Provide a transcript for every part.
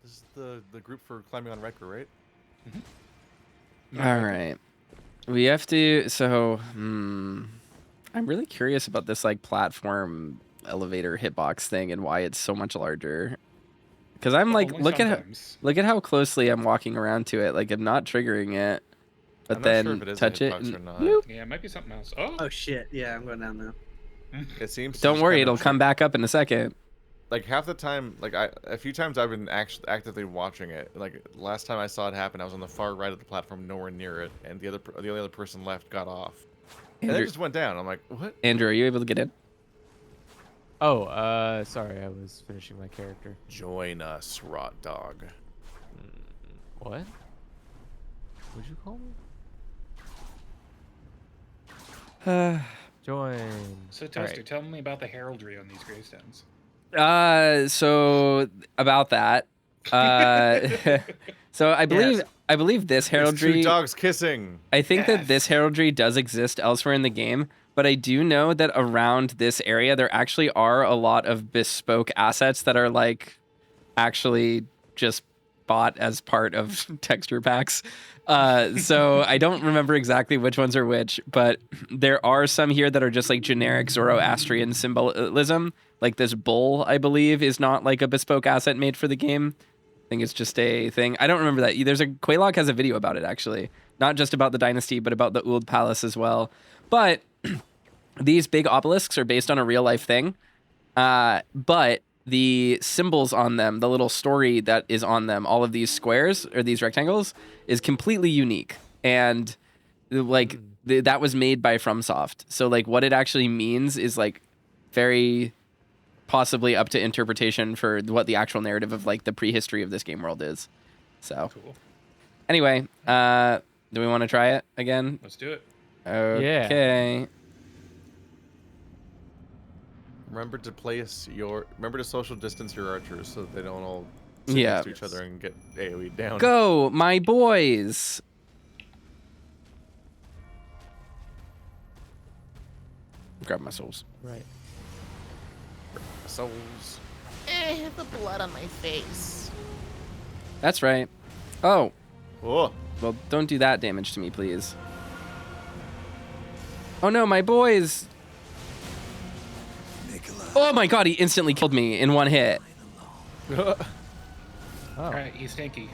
This is the group for climbing on Riker, right? All right. We have to. So, I'm really curious about this like platform elevator hitbox thing and why it's so much larger. Because I'm like, Only look at how closely I'm walking around to it. Like I'm not triggering it, but I'm then not sure if it is touch a it. hitbox And, or not. bloop. Yeah, it might be something else. Oh, Oh shit! Yeah, I'm going down now. It seems. to Don't just worry, kind of it'll come back up in a second. Like half the time, like a few times I've been actively watching it. Like last time I saw it happen, I was on the far right of the platform, nowhere near it, and the only other person left got off, and Andrew, it just went down. I'm like, what? Andrew, are you able to get in? Oh, sorry, I was finishing my character. Join us, Rot Dog. What? What'd you call me? Join. so All Toaster, right. tell me about the heraldry on these gravestones. So about that. So I believe this It's heraldry. two dogs kissing. I think that Yes. this heraldry does exist elsewhere in the game, but I do know that around this area there actually are a lot of bespoke assets that are like actually just bought as part of texture packs. So I don't remember exactly which ones are which, but there are some here that are just like generic Zoroastrian symbolism. Like this bull, I believe, is not like a bespoke asset made for the game. I think it's just a thing. I don't remember that. There's a Quaylog has a video about it actually, not just about the dynasty, but about the Ould Palace as well. But these big obelisks are based on a real life thing. But the symbols on them, the little story that is on them, all of these squares or these rectangles, is completely unique. And like that was made by FromSoft. So like what it actually means is like very possibly up to interpretation for what the actual narrative of like the prehistory of this game world is. So Cool. anyway, do we want to try it again? Let's do it. Okay. Remember to social distance your archers so that they don't all sit Yeah. next to each other and get AoE down. Go, my boys. Grab my souls. Right. Souls. The blood on my face. That's right. Oh, Oh, well, don't do that damage to me, please. Oh no, my boys. Oh my god, he instantly killed me in one hit. Oh. All right, he's tanky.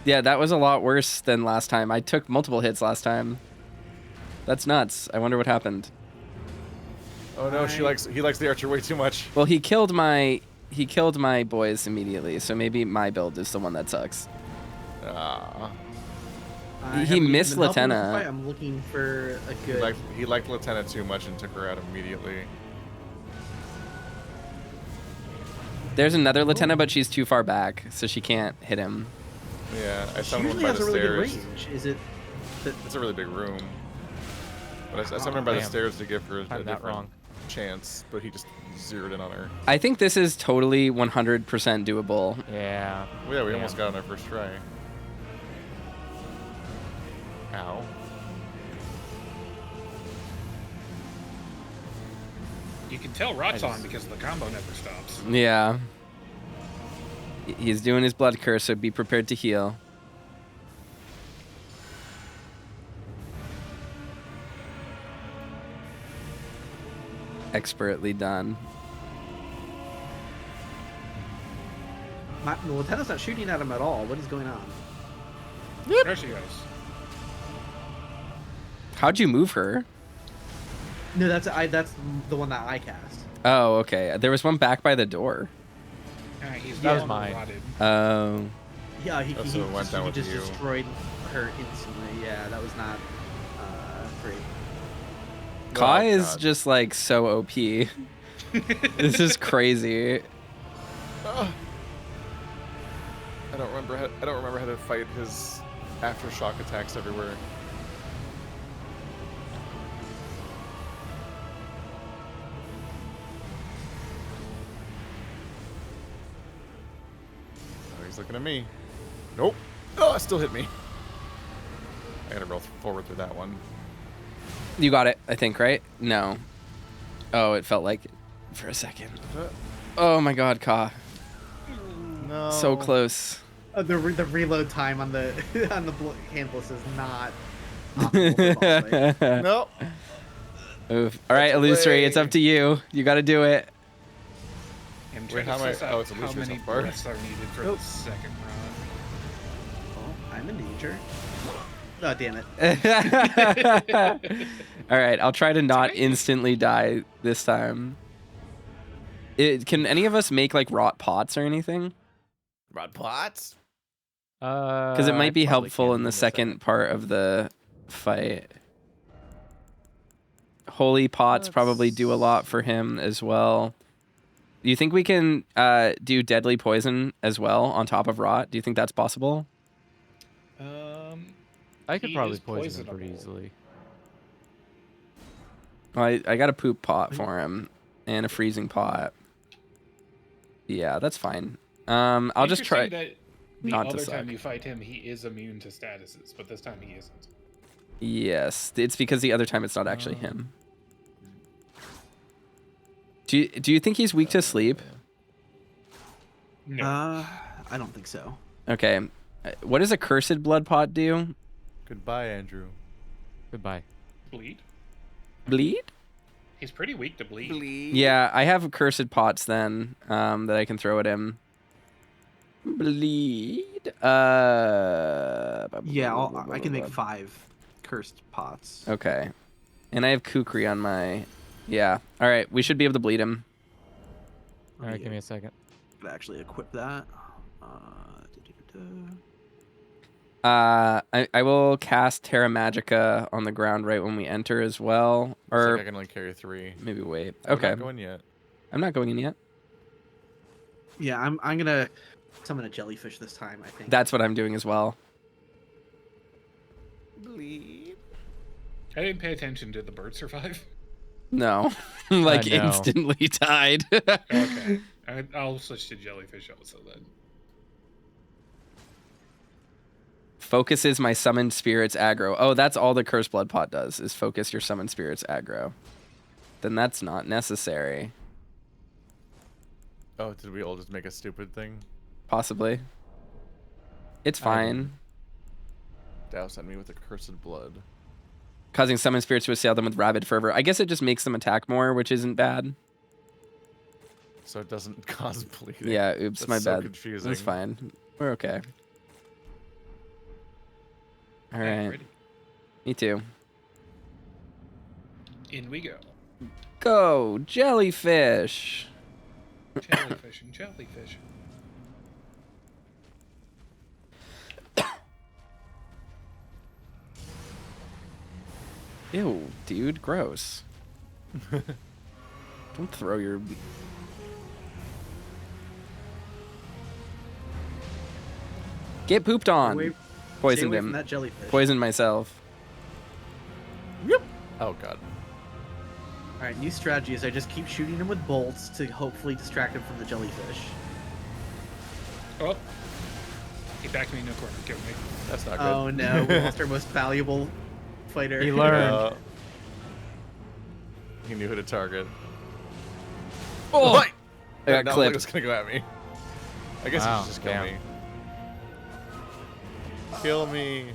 Yeah, that was a lot worse than last time. I took multiple hits last time. That's nuts. I wonder what happened. oh no, he likes the archer way too much. Well, he killed my boys immediately, so maybe my build is the one that sucks. Ah, He missed Lieutenant. Lieutenant. I'm looking for a good. he liked Lieutenant too much and took her out immediately. There's another Lieutenant, but she's too far back, so she can't hit him. Yeah, I She summoned him usually by has the a really good stairs. range. Is it? It's a really big room. But I summoned him by the damn. stairs to give her a I'm that different wrong. chance, but he just zeroed in on her. I think this is totally 100% doable. Yeah. Well, yeah, we Damn. almost got on our first try. Ow. You can tell Rot's I just- on because the combo never stops. Yeah. He's doing his blood curse, so be prepared to heal. Expertly done. The lieutenant's not shooting at him at all. What is going on? There she goes. How'd you move her? No, that's the one that I cast. Oh, okay. There was one back by the door. All right, he's That was down mine. rotted. Oh. Yeah, he Oh, so it went down with just you. destroyed her instantly. Yeah, that was not great. Kai Oh, is God. just like so OP. This is crazy. I don't remember how to fight his aftershock attacks everywhere. Oh, he's looking at me. Nope. Oh, it still hit me. I gotta roll forward through that one. You got it, I think, right? No. Oh, it felt like it for a second. Oh my god, Ka. No. So close. The reload time on the on the handless is not optimal for boss fight. Nope. Oof. All right, Illusory, it's up to you. You got to do it. I'm Wait, trying how to am I- suss oh, out it's how Illusory many so far. breaths are needed for Oh. the second run. Oh, I'm in danger. Oh, damn it. All right, I'll try to not okay. instantly die this time. Can any of us make like rot pots or anything? Rod pots. Because it I might be probably helpful can in the a second part of the fight. Holy pots probably do a lot for him as well. Do you think we can do deadly poison as well on top of rot? Do you think that's possible? I could He probably is poison him pretty poisonable. easily. Well, I got a poop pot for him and a freezing pot. Yeah, that's fine. I'll just try. Interesting that the not to other time suck. you fight him, he is immune to statuses, but this time he isn't. Yes, it's because the other time it's not actually him. Do you think he's weak to sleep? No. I don't think so. Okay. What does a cursed blood pot do? Goodbye, Andrew. Goodbye. Bleed? Bleed? He's pretty weak to bleed. Yeah, I have cursed pots then that I can throw at him. Bleed. Yeah, I can make 5 cursed pots. Okay. And I have kukri on my... Yeah. All right, we should be able to bleed him. All right, give me a second. Could actually equip that. I will cast Terra Magica on the ground right when we enter as well. Looks Or like I can only carry 3. maybe wait. I'm Okay. not going yet. I'm not going in yet. Yeah, I'm gonna summon a jellyfish this time, I think. That's what I'm doing as well. Bleed. I didn't pay attention. Did the bird survive? No. Like No. instantly died. Okay. I'll switch to jellyfish also then. Focuses my summoned spirits aggro. Oh, that's all the Curse Blood Pot does, is focus your summoned spirits aggro. Then that's not necessary. Oh, did we all just make a stupid thing? Possibly. It's fine. Douse on me with a cursed blood. Causing summoned spirits to assail them with rabid fervor. I guess it just makes them attack more, which isn't bad. So it doesn't cause bleeding. Yeah, oops, That's my so bad. confusing. That's fine. We're okay. All I'm right. ready. Me too. In we go. Go, jellyfish. Jellyfish and jellyfish. Ew, dude, gross. Don't throw your... Get pooped on. Stay Poisoned away from him. that jellyfish. Poisoned myself. Oh god. Alright, new strategy is I just keep shooting him with bolts to hopefully distract him from the jellyfish. Oh. He backed me in the corner. Killed me. That's not good. Oh no, we lost our most valuable fighter. He learned. He knew who to target. Oh! What? I got Not like clipped. it was gonna go at me. I guess Wow, he should just kill damn. me. Kill me.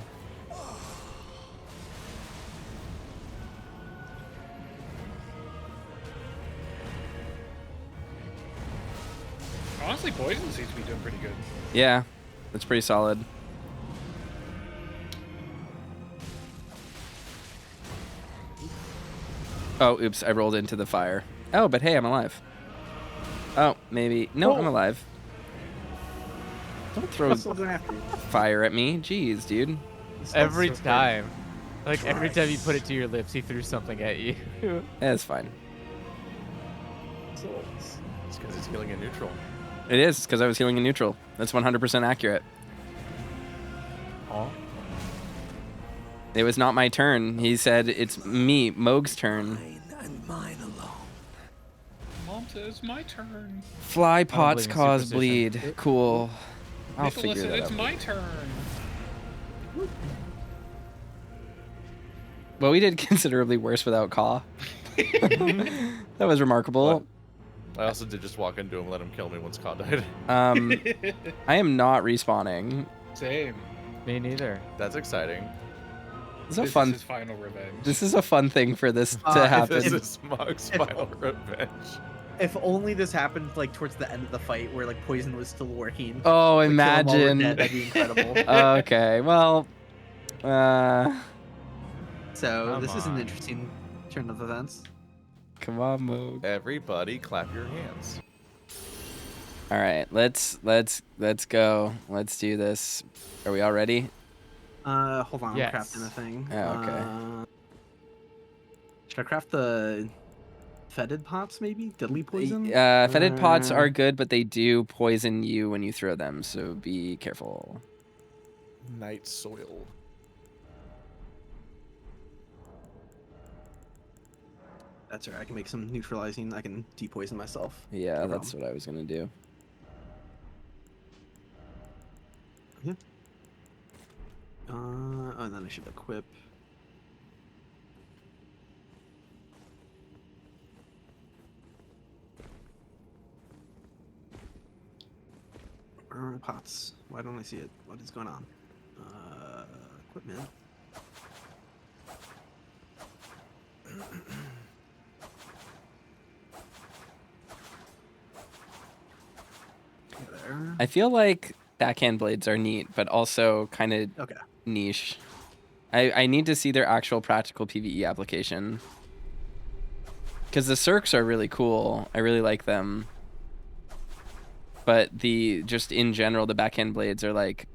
Honestly, poison seems to be doing pretty good. Yeah, that's pretty solid. Oh, oops, I rolled into the fire. Oh, but hey, I'm alive. Oh, maybe. No, I'm alive. Don't throw Still going after you. fire at me. Jeez, dude. This Every sounds so time. Like every time you put it to your lips, he threw something at you. That's fine. It's because it's healing in neutral. It is, because I was healing in neutral. That's 100% accurate. Oh. It was not my turn. He said it's me, Mohg's turn. Mom says my turn. Fly pots believe in cause superstition. bleed. Cool. I'll Nicholas figure said that it's out. my turn. Well, we did considerably worse without Caw. That was remarkable. What? I also did just walk into him, let him kill me once Khan died. I am not respawning. Same. Me neither. That's exciting. This is a This fun. is his final revenge. This is a fun thing for this to If happen. This is Mohg's final revenge. If only this happened like towards the end of the fight, where like poison was still working. Oh, Like, kill 'em while we're imagine. dead, that'd be incredible. Okay, well, So Come this is an on. interesting turn of events. come on, Moog. Everybody, clap your hands. All right, let's go. Let's do this. Are we all ready? Hold on, Yes. I'm crafting a thing. Oh, okay. Should I craft the fetid pots, maybe? Deadly poison? Fetid pots are good, but they do poison you when you throw them, so be careful. Night soil. That's alright, I can make some neutralizing. I can depoison myself. Yeah, No that's problem. what I was gonna do. And then I should equip. Where are my pots? Why don't I see it? What is going on? Equipment. Okay, there. I feel like backhand blades are neat, but also kind of Okay. niche. I need to see their actual practical PvE application. Because the circs are really cool. I really like them. But just in general, the backhand blades are like,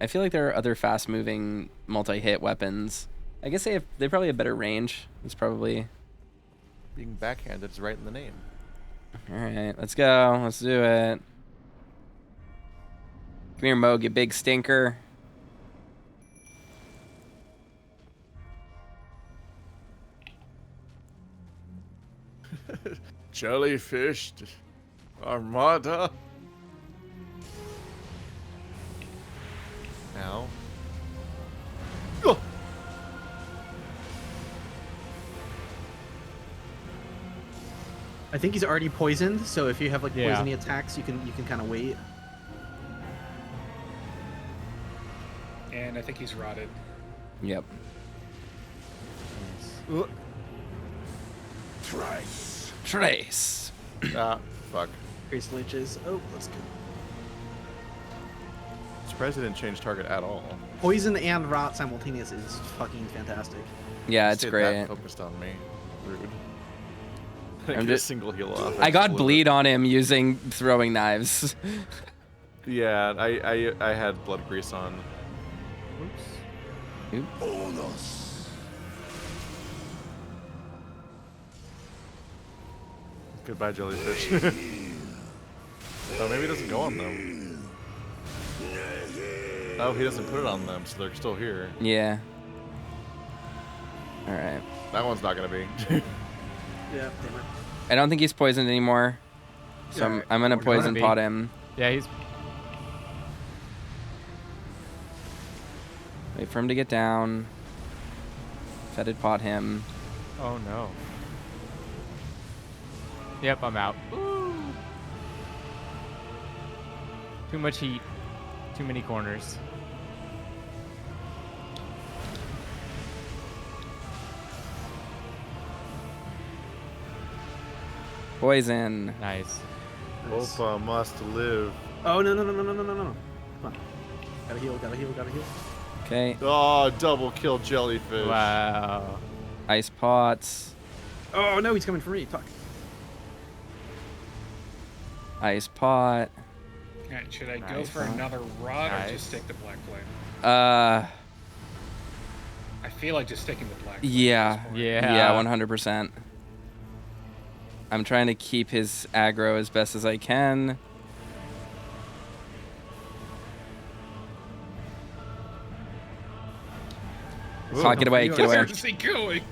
I feel like there are other fast moving multi-hit weapons. I guess they probably have better range. It's probably. Being backhanded is right in the name. All right, let's go. Let's do it. Come here, Mohg, you big stinker. Jellyfish Armada. Now. Oh! I think he's already poisoned, so if you have like Yeah. poisony attacks, you can kind of wait. And I think he's rotted. Yep. Trace. Ah, fuck. Grace Liches. Oh, let's go. Surprised they didn't change target at all. Poison and rot simultaneous is fucking fantastic. Yeah, it's Stayed great. That focused on me. Rude. I I'm didn't get a just- single heal off. I got just blew bleed on him using throwing knives. it. Yeah, I had blood grease on. Goodbye, jellyfish. Oh, maybe he doesn't go on them. Oh, he doesn't put it on them, so they're still here. Yeah. All right. That one's not gonna be. Yeah, damn it. I don't think he's poisoned anymore. So Yeah, I'm gonna we're gonna poison be. pot him. Yeah, he's. Wait for him to get down. Fetid pot him. Oh no. Yep, I'm out. Ooh. Too much heat. Too many corners. Poison. Nice. Nice. Opa must live. Oh no. Come on. Gotta heal. Okay. Oh, double kill jellyfish. Wow. Ice pots. Oh no, he's coming for me. Fuck. Ice pot. Alright, should I go Nice. for another rod or Nice. just stick the black flame? Uh. I feel like just sticking the black flame. Yeah. at this point. Yeah. 100%. I'm trying to keep his aggro as best as I can. Hawk, get away, get away. Where's he going?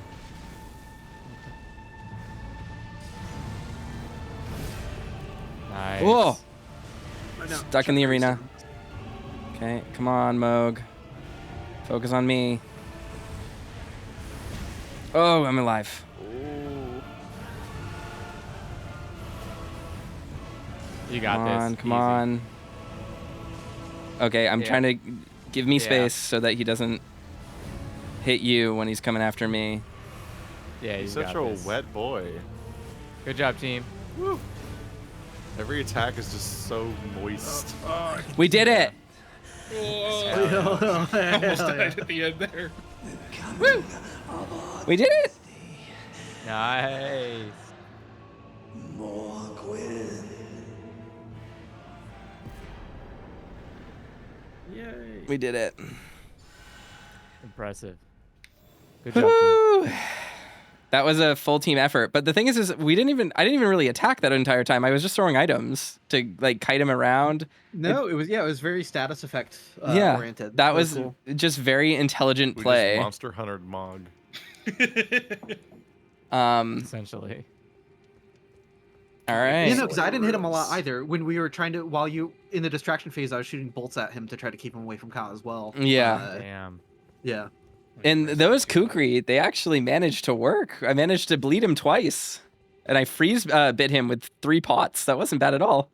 Nice. Whoa! I know. Stuck in the arena. Okay, come on, Mohg. Focus on me. Oh, I'm alive. Ooh. You got Come this. on, come Easy. on. Okay, I'm Yeah. trying to give me Yeah. space so that he doesn't hit you when he's coming after me. Yeah, He's you such got a this. wet boy. Good job, team. Woo. Every attack is just so moist. We did it! Oh, almost died at the end there. We did it! Nice. Yay. We did it. Impressive. Good job, team. Woo! That was a full team effort. But the thing is I didn't even really attack that entire time. I was just throwing items to like kite him around. No, it was very status effect Yeah, oriented. that Really was cool. just very intelligent We play. just monster huntered Mohg. Essentially. All right. Yeah, no, because I didn't hit him a lot either. When we were trying to, while you in the distraction phase, I was shooting bolts at him to try to keep him away from Ka as well. Yeah. Damn. Yeah. And those kukri, they actually managed to work. I managed to bleed him twice. And I freeze bit him with 3 pots. That wasn't bad at all.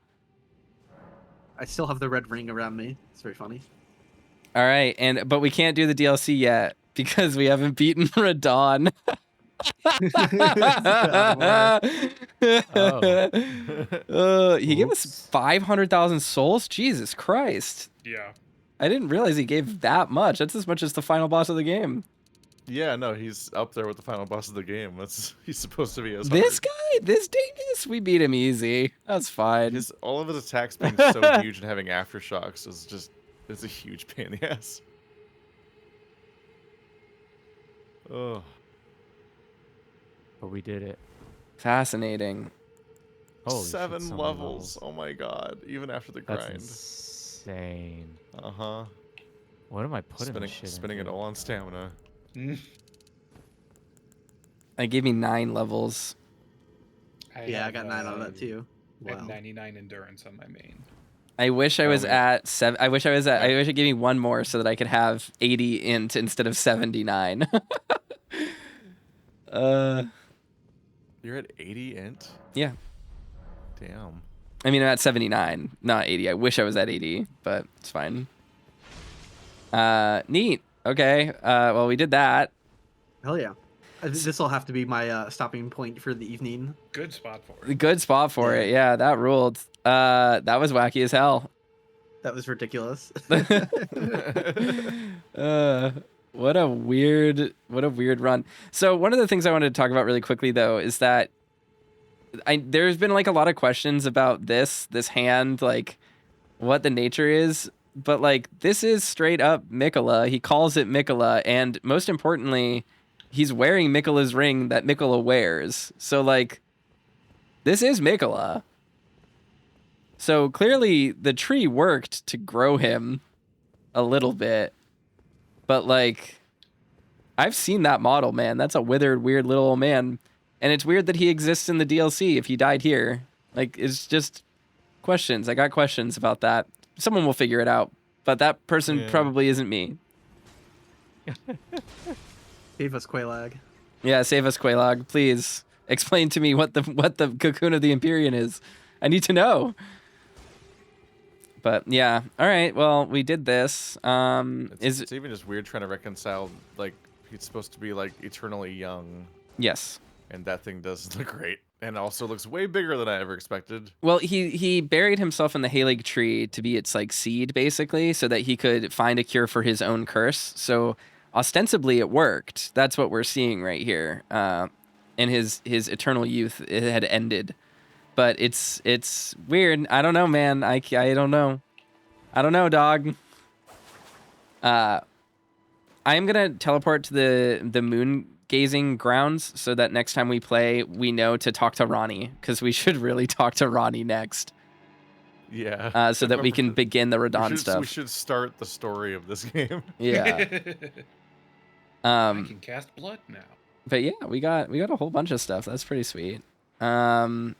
I still have the red ring around me. It's very funny. All right, but we can't do the DLC yet because we haven't beaten Radon. He gave us 500,000 souls? Jesus Christ. Yeah. I didn't realize he gave that much. That's as much as the final boss of the game. Yeah, no, he's up there with the final boss of the game. He's supposed to be as This hard. guy, this dingus, we beat him easy. That's fine. All of his attacks being so huge and having aftershocks it's a huge pain in the ass. Oh, But we did it. Fascinating. Holy shit, 7 so many levels. Oh my god, even after the That's grind. insane. Uh-huh. What am I putting this shit Spinning it into? all on stamina. It gave me 9 levels. Yeah, I got 9 out of that too. I have Wow. 99 endurance on my main. I wish I was Probably. at 7. I wish it gave me 1 more so that I could have 80 int instead of 79. You're at 80 int? Yeah. Damn. I mean, I'm at 79, not 80. I wish I was at 80, but it's fine. Neat. Okay. Well, we did that. Hell yeah. This will have to be my stopping point for the evening. Good spot for it. Good spot for it. Yeah, that ruled. That was wacky as hell. That was ridiculous. What a weird run. So one of the things I wanted to talk about really quickly though is that there's been like a lot of questions about this hand, like what the nature is, but like this is straight up Mikola. He calls it Mikola, and most importantly, he's wearing Mikola's ring that Mikola wears. So like this is Mikola. So clearly the tree worked to grow him a little bit. But like I've seen that model, man. That's a withered, weird little old man. And it's weird that he exists in the DLC if he died here. Like, it's just questions. I got questions about that. Someone will figure it out. But that person probably isn't me. Save us, Qualag. Yeah, save us, Qualag. Please explain to me what the cocoon of the Empyrean is. I need to know. But yeah, all right. Well, we did this. It's even just weird trying to reconcile, like, he's supposed to be, like, eternally young. Yes. And that thing does look great. And also looks way bigger than I ever expected. Well, he buried himself in the Halig tree to be its, like, seed, basically, so that he could find a cure for his own curse. So, ostensibly, it worked. That's what we're seeing right here. And his eternal youth, it had ended. But it's weird. I don't know, man. I don't know. I don't know, dog. I am gonna teleport to the moon gazing grounds so that next time we play, we know to talk to Ronnie, because we should really talk to Ronnie next. Yeah. So that we can begin the Radon stuff. We should start the story of this game. Yeah. I can cast blood now. But yeah, we got a whole bunch of stuff. That's pretty sweet. Ka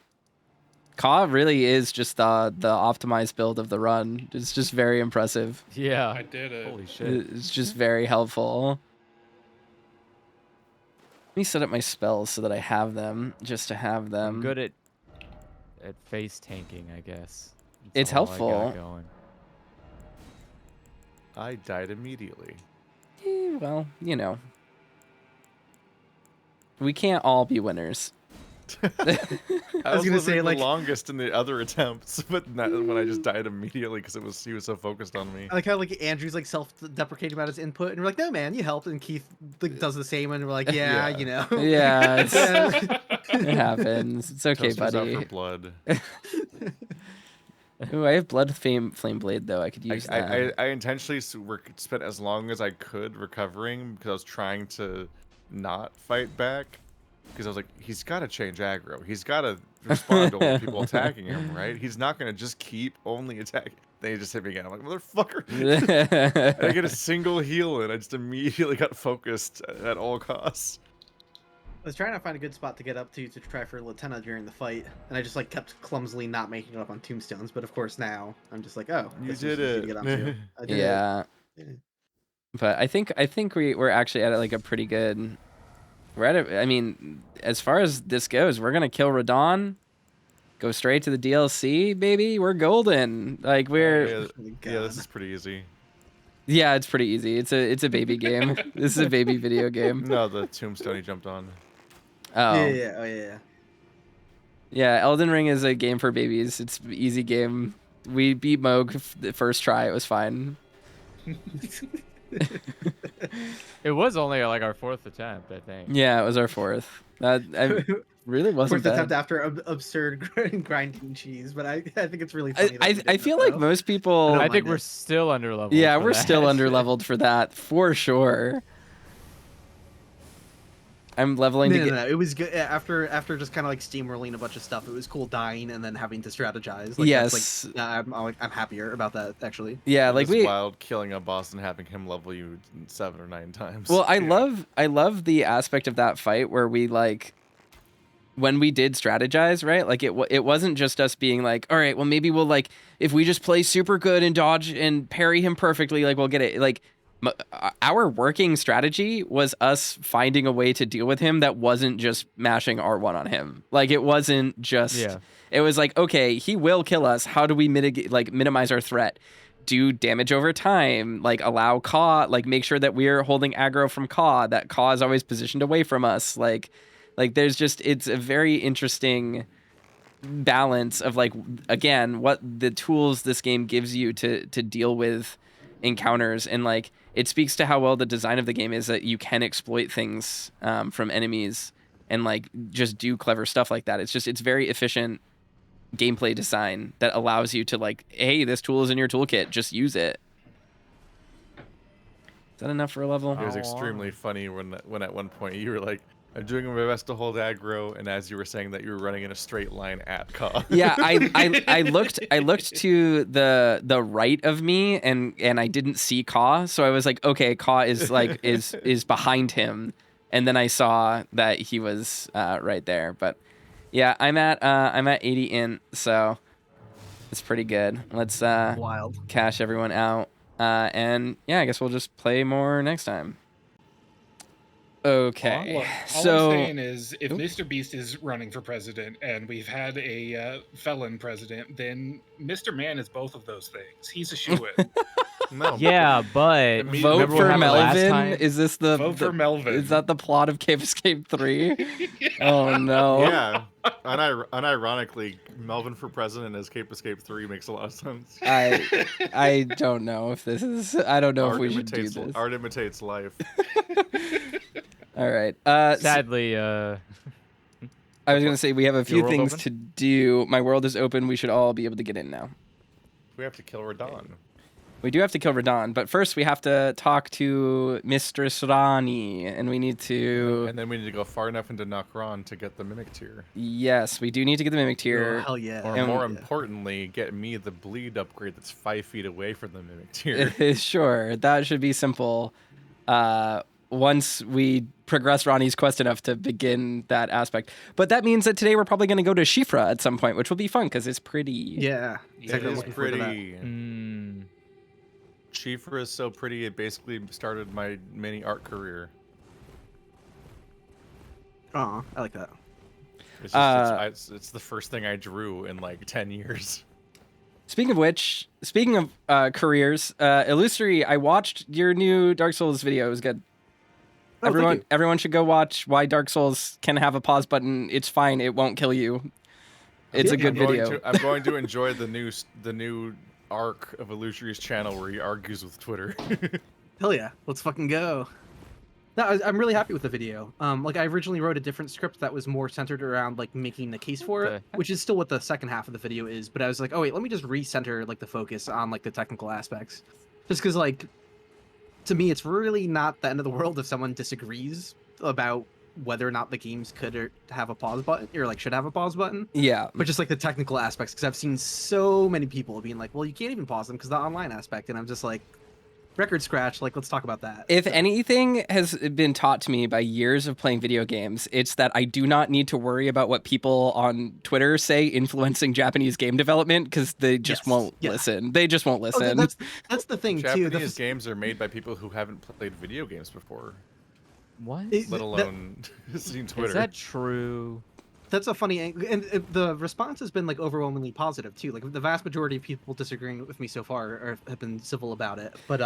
really is just the optimized build of the run. It's just very impressive. Yeah. I did it. Holy shit. It's just very helpful. Let me set up my spells so that I have them, just to have them. I'm good at at face tanking, I guess. It's all I got helpful. going. I died immediately. Well, you know, we can't all be winners. I was gonna say, living like- the longest in the other attempts, but not when I just died immediately because he was so focused on me. I like how like Andrew's like self-deprecating about his input, and we're like, no man, you helped, and Keith like does the same, and we're like, yeah, Yeah. you know, Yeah, it's, Yeah. it happens. It's okay, Toaster's out buddy. for blood. Ooh, I have blood flame blade though. I could use that. I intentionally spent as long as I could recovering because I was trying to not fight back. Because I was like, he's got to change aggro. He's got to respond to all the people attacking him, right? He's not going to just keep only attacking. Then he just hit me again. I'm like, motherfucker. And I get a single heal and I just immediately got focused at all costs. I was trying to find a good spot to get up to try for Lieutenant during the fight, and I just like kept clumsily not making it up on tombstones. But of course now I'm just like, oh, You this did is easy it. to get onto. I did Yeah. it. But I think we're actually at like a pretty good. We're at it. I mean, as far as this goes, we're gonna kill Radon, go straight to the DLC, baby. We're golden. Like we're Yeah, this is pretty easy. yeah, it's pretty easy. It's a baby game. This is a baby video game. No, the tombstone he jumped on. Oh Yeah. Oh yeah. yeah, Elden Ring is a game for babies. It's an easy game. We beat Mohg the first try. It was fine. It was only like our 4th attempt, I think. Yeah, it was our 4th. That really wasn't First attempt bad. after absurd grinding cheese, but I think it's really funny. I feel like most people. don't I think mind we're it. still under leveled. Yeah, for we're that. still under leveled for that for sure. I'm leveling to get. No. It was good after just kind of like steamrolling a bunch of stuff. It was cool dying and then having to strategize. Like, Yes. that's like, I'm happier about that actually. Yeah, It like was we. wild killing a boss and having him level you 7 or 9 times. Well, I love the aspect of that fight where we like. When we did strategize, right? Like it wasn't just us being like, all right, well maybe we'll like if we just play super good and dodge and parry him perfectly, like we'll get it. Like our working strategy was us finding a way to deal with him that wasn't just mashing R1 on him. Like it wasn't just. Yeah. It was like, okay, he will kill us. How do we minimize our threat? Do damage over time, like allow Caw, like make sure that we're holding aggro from Caw, that Caw is always positioned away from us. Like there's just, it's a very interesting balance of like, again, what the tools this game gives you to deal with encounters. And like, it speaks to how well the design of the game is that you can exploit things from enemies and like just do clever stuff like that. It's very efficient gameplay design that allows you to like, hey, this tool is in your toolkit, just use it. Is that enough for a level? It was extremely funny when at one point you were like, I'm doing my best to hold aggro, and as you were saying that, you were running in a straight line at Caw. Yeah, I looked to the right of me and I didn't see Caw, so I was like, okay, Caw is like is behind him, and then I saw that he was right there. But yeah, I'm at 80 int, so it's pretty good. Let's Wild. cash everyone out, and yeah, I guess we'll just play more next time. Okay, Look, all so I'm saying is, if Oop. Mr. Beast is running for president and we've had a felon president, then Mr. Man is both of those things. He's a shoo-in. No. Yeah, but Immediately- vote remember what for happened last Melvin. time? Is this the Vote for Melvin. Is that the plot of Cave Escape 3? Oh no. Yeah. Unironically, Melvin for president as Cape Escape 3 makes a lot of sense. I don't know if this is. I don't know if we should do this. Art imitates life. All right. Sadly, I was gonna say we have a few world things open? to do. My world is open. We should all be able to get in now. We have to kill Radon. We do have to kill Radon, but first we have to talk to Mistress Rani, and we need to. And then we need to go far enough into Nokron to get the Mimic Tier. Yes, we do need to get the Mimic Oh, Tier. hell yeah. Or And- more Yeah. importantly, get me the bleed upgrade that's 5 feet away from the Mimic Tier. Sure, that should be simple. Once we progress Ronnie's quest enough to begin that aspect. But that means that today we're probably going to go to Shifra at some point, which will be fun because it's pretty. Yeah. It It Exactly, is looking forward to that. pretty. Shifra is so pretty, it basically started my mini art career. Aw, I like that. It's just it's the first thing I drew in like 10 years. Speaking of which, speaking of careers, Illusory, I watched your new Dark Souls video. It was good. Oh, thank you. Everyone should go watch why Dark Souls can have a pause button. It's fine. It won't kill you. It's a good video. I'm going to enjoy the new arc of Illusory's channel where he argues with Twitter. Hell yeah, let's fucking go. No, I'm really happy with the video. Like I originally wrote a different script that was more centered around like making the case for it, which is still what the second half of the video is. But I was like, oh wait, let me just recenter like the focus on like the technical aspects, just because like to me it's really not the end of the world if someone disagrees about whether or not the games could or have a pause button or like should have a pause button. Yeah. But just like the technical aspects, because I've seen so many people being like, well, you can't even pause them because the online aspect, and I'm just like, record scratch, like let's talk about that. If anything has been taught to me by years of playing video games, it's that I do not need to worry about what people on Twitter say influencing Japanese game development because they just won't listen. They just won't listen. That's the thing Japanese games are made by people who haven't played video games before. What? Let alone seeing Twitter. Is that true? That's a funny angle, and the response has been like overwhelmingly positive too. Like the vast majority of people disagreeing with me so far have been civil about it. But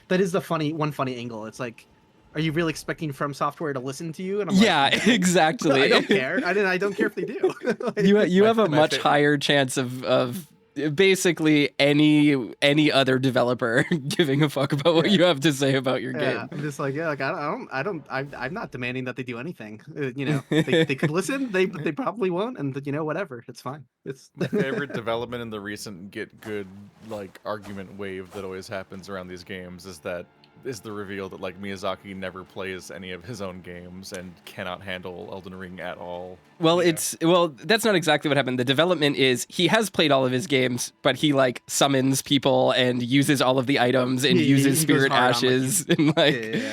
that is the one funny angle. It's like, are you really expecting FromSoftware to listen to you? And I'm like, exactly. I don't care. I don't care if they do. You have a much higher chance of basically any other developer giving a fuck about what you have to say about your game. I'm just like, I'm not demanding that they do anything. You know, they could listen, but they probably won't, and you know, whatever, it's fine. It's my favorite development in the recent get good like argument wave that always happens around these games is the reveal that like Miyazaki never plays any of his own games and cannot handle Elden Ring at all. Well, that's not exactly what happened. The development is he has played all of his games, but he like summons people and uses all of the items and uses spirit ashes and like.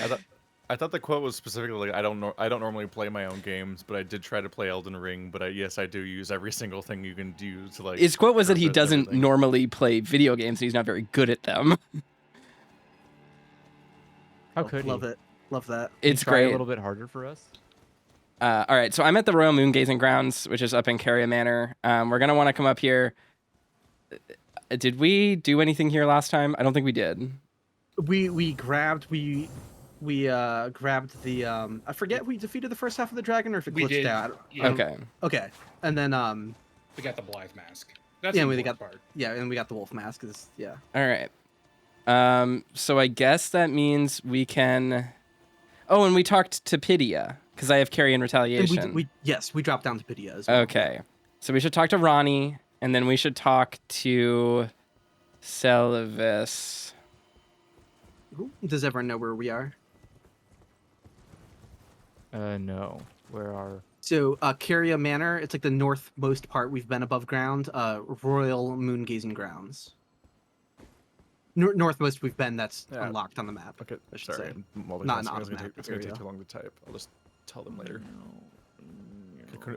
I thought the quote was specifically like I don't normally play my own games, but I did try to play Elden Ring. But yes, I do use every single thing you can do to like. His quote was that he doesn't normally play video games and he's not very good at them. How could love it? Love that. It's try great. A little bit harder for us. All right, so I'm at the Royal Moon Gazing Grounds, which is up in Caria Manor. We're gonna want to come up here. Did we do anything here last time? I don't think we did. We grabbed the I forget we defeated the first half of the dragon or if it glitched out. Yeah. Okay. And then we got the Blythe mask. That's yeah, the part. Yeah, and we got the wolf mask. Yeah. All right. So I guess that means we can. Oh, and we talked to Pidia because I have carry in retaliation. We dropped down to Pidia as well. Okay, so we should talk to Ronnie, and then we should talk to Selvis. Does everyone know where we are? No. Where are? So, Caria Manor. It's like the northmost part. We've been above ground. Royal Moon Gazing Grounds. Northmost we've been that's unlocked on the map. Okay, I should sorry. say. Not an it's map. It's gonna take too long to type. I'll just tell them later.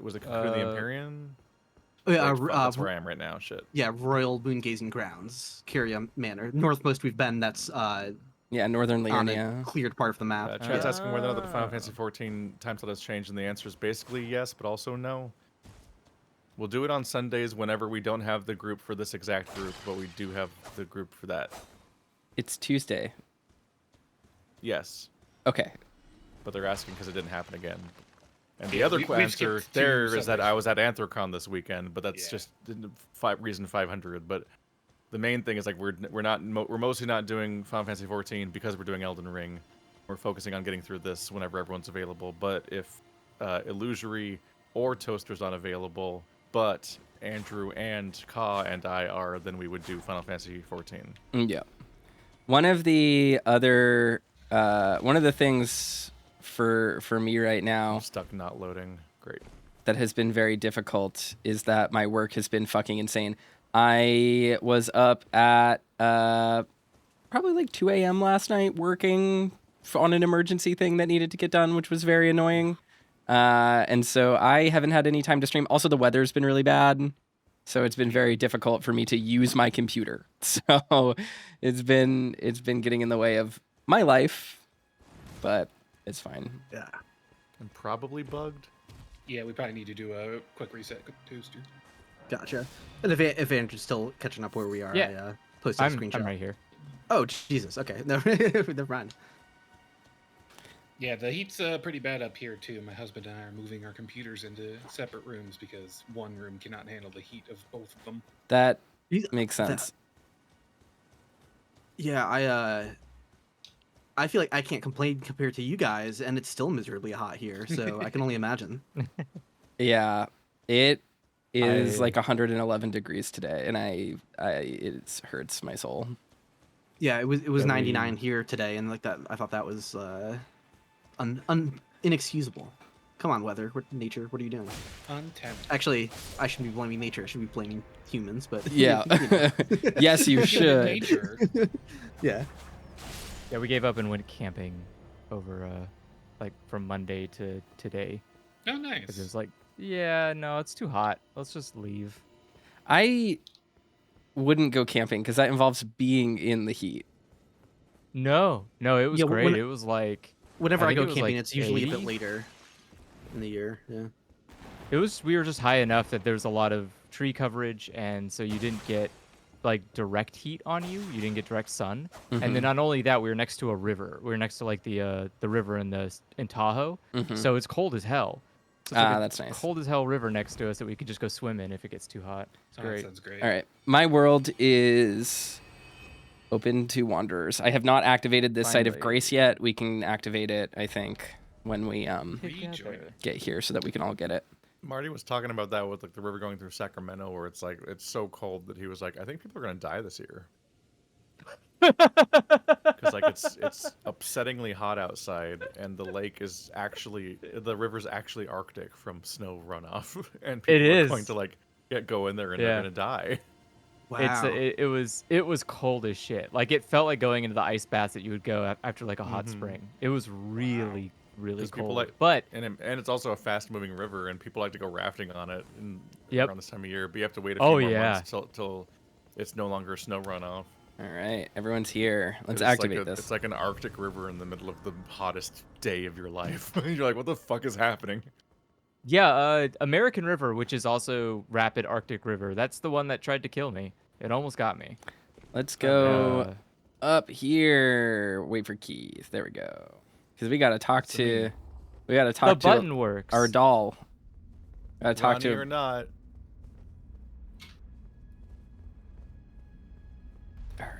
Was it Cocoon of the Empyrean? Oh, yeah, that's where I am right now. Shit. Yeah, Royal Moon Gazing Grounds, Caria Manor. Northmost we've been. That's Northern on Liurnia. a cleared part of the map. Chat's asking whether or not the Final Fantasy 14 time slot has changed, and the answer is basically yes, but also no. We'll do it on Sundays whenever we don't have the group for this exact group, but we do have the group for that. It's Tuesday. Yes. Okay. But they're asking because it didn't happen again. And the other answer there is that I was at Anthrocon this weekend, but that's just reason 500. But the main thing is like we're mostly not doing Final Fantasy 14 because we're doing Elden Ring. We're focusing on getting through this whenever everyone's available. But if Illusory or Toaster's not available, but Andrew and Ka and I are, then we would do Final Fantasy 14. Yeah. One of the things for me right now, I'm stuck not loading. Great. That has been very difficult is that my work has been fucking insane. I was up at probably like 2 a.m. last night working on an emergency thing that needed to get done, which was very annoying. And so I haven't had any time to stream. Also, the weather's been really bad. So it's been very difficult for me to use my computer. So it's been getting in the way of my life, but it's fine. Yeah. I'm probably bugged. Yeah, we probably need to do a quick reset toaster. Gotcha. And if Andrew's still catching up where we are, Yeah. I posted a I'm screenshot. right here. Oh Jesus. Okay. No, never mind. Yeah, the heat's pretty bad up here too. My husband and I are moving our computers into separate rooms because one room cannot handle the heat of both of them. That He's- makes that- sense. Yeah, I feel like I can't complain compared to you guys, and it's still miserably hot here. So I can only imagine. Yeah, it is I- like 111 degrees today, and it hurts my soul. Yeah, it was Yeah, 99 here today, and like that, I thought that was inexcusable. Come on, weather, nature, what are you doing? Untempted. Actually, I shouldn't be blaming nature. I should be blaming humans. But Yeah. you know. Yes, you Human should. nature. Yeah. Yeah, we gave up and went camping over like from Monday to today. Oh, Because it nice. was like, yeah, no, it's too hot. Let's just leave. I wouldn't go camping because that involves being in the heat. No, it was Yeah, great. when- It was like Whenever I think go it was, camping, like, it's usually a 80? bit later in the year. Yeah. we were just high enough that there's a lot of tree coverage, and so you didn't get like direct heat on you. You didn't get direct sun. And then not only that, we were next to a river. We were next to like the river in Tahoe. Mhm. So it's cold as hell. So it's like a That's nice. cold as hell river next to us that we could just go swim in if it gets too hot. It's Oh, that great. sounds great. All right, my world is open to wanderers. I have not activated this site of Finally. grace yet. We can activate it, I think, when we Rejoin. get here, so that we can all get it. Marty was talking about that with like the river going through Sacramento, where it's like it's so cold that he was like, I think people are gonna die this year because like it's upsettingly hot outside, and the river's actually Arctic from snow runoff, and people are going is. to like go in there and Yeah. they're gonna die. Wow. It was cold as shit. Like it felt like going into the ice baths that you would go after like a hot spring. It was really really 'Cause people cold. like- But And it's also a fast moving river, and people like to go rafting on it Yep. around this time of year. But you have to wait a few Oh, more yeah. months till it's no longer snow runoff. All right, everyone's here. Let's It's activate like this. It's like an Arctic river in the middle of the hottest day of your life. You're like, what the fuck is happening? yeah, American River, which is also Rapid Arctic River. That's the one that tried to kill me. It almost got me. Let's go Uh, up here. Wait for Keith. There we go. Because we gotta talk to. We gotta the talk to button works. our doll. Gotta talk Ronnie to. or not.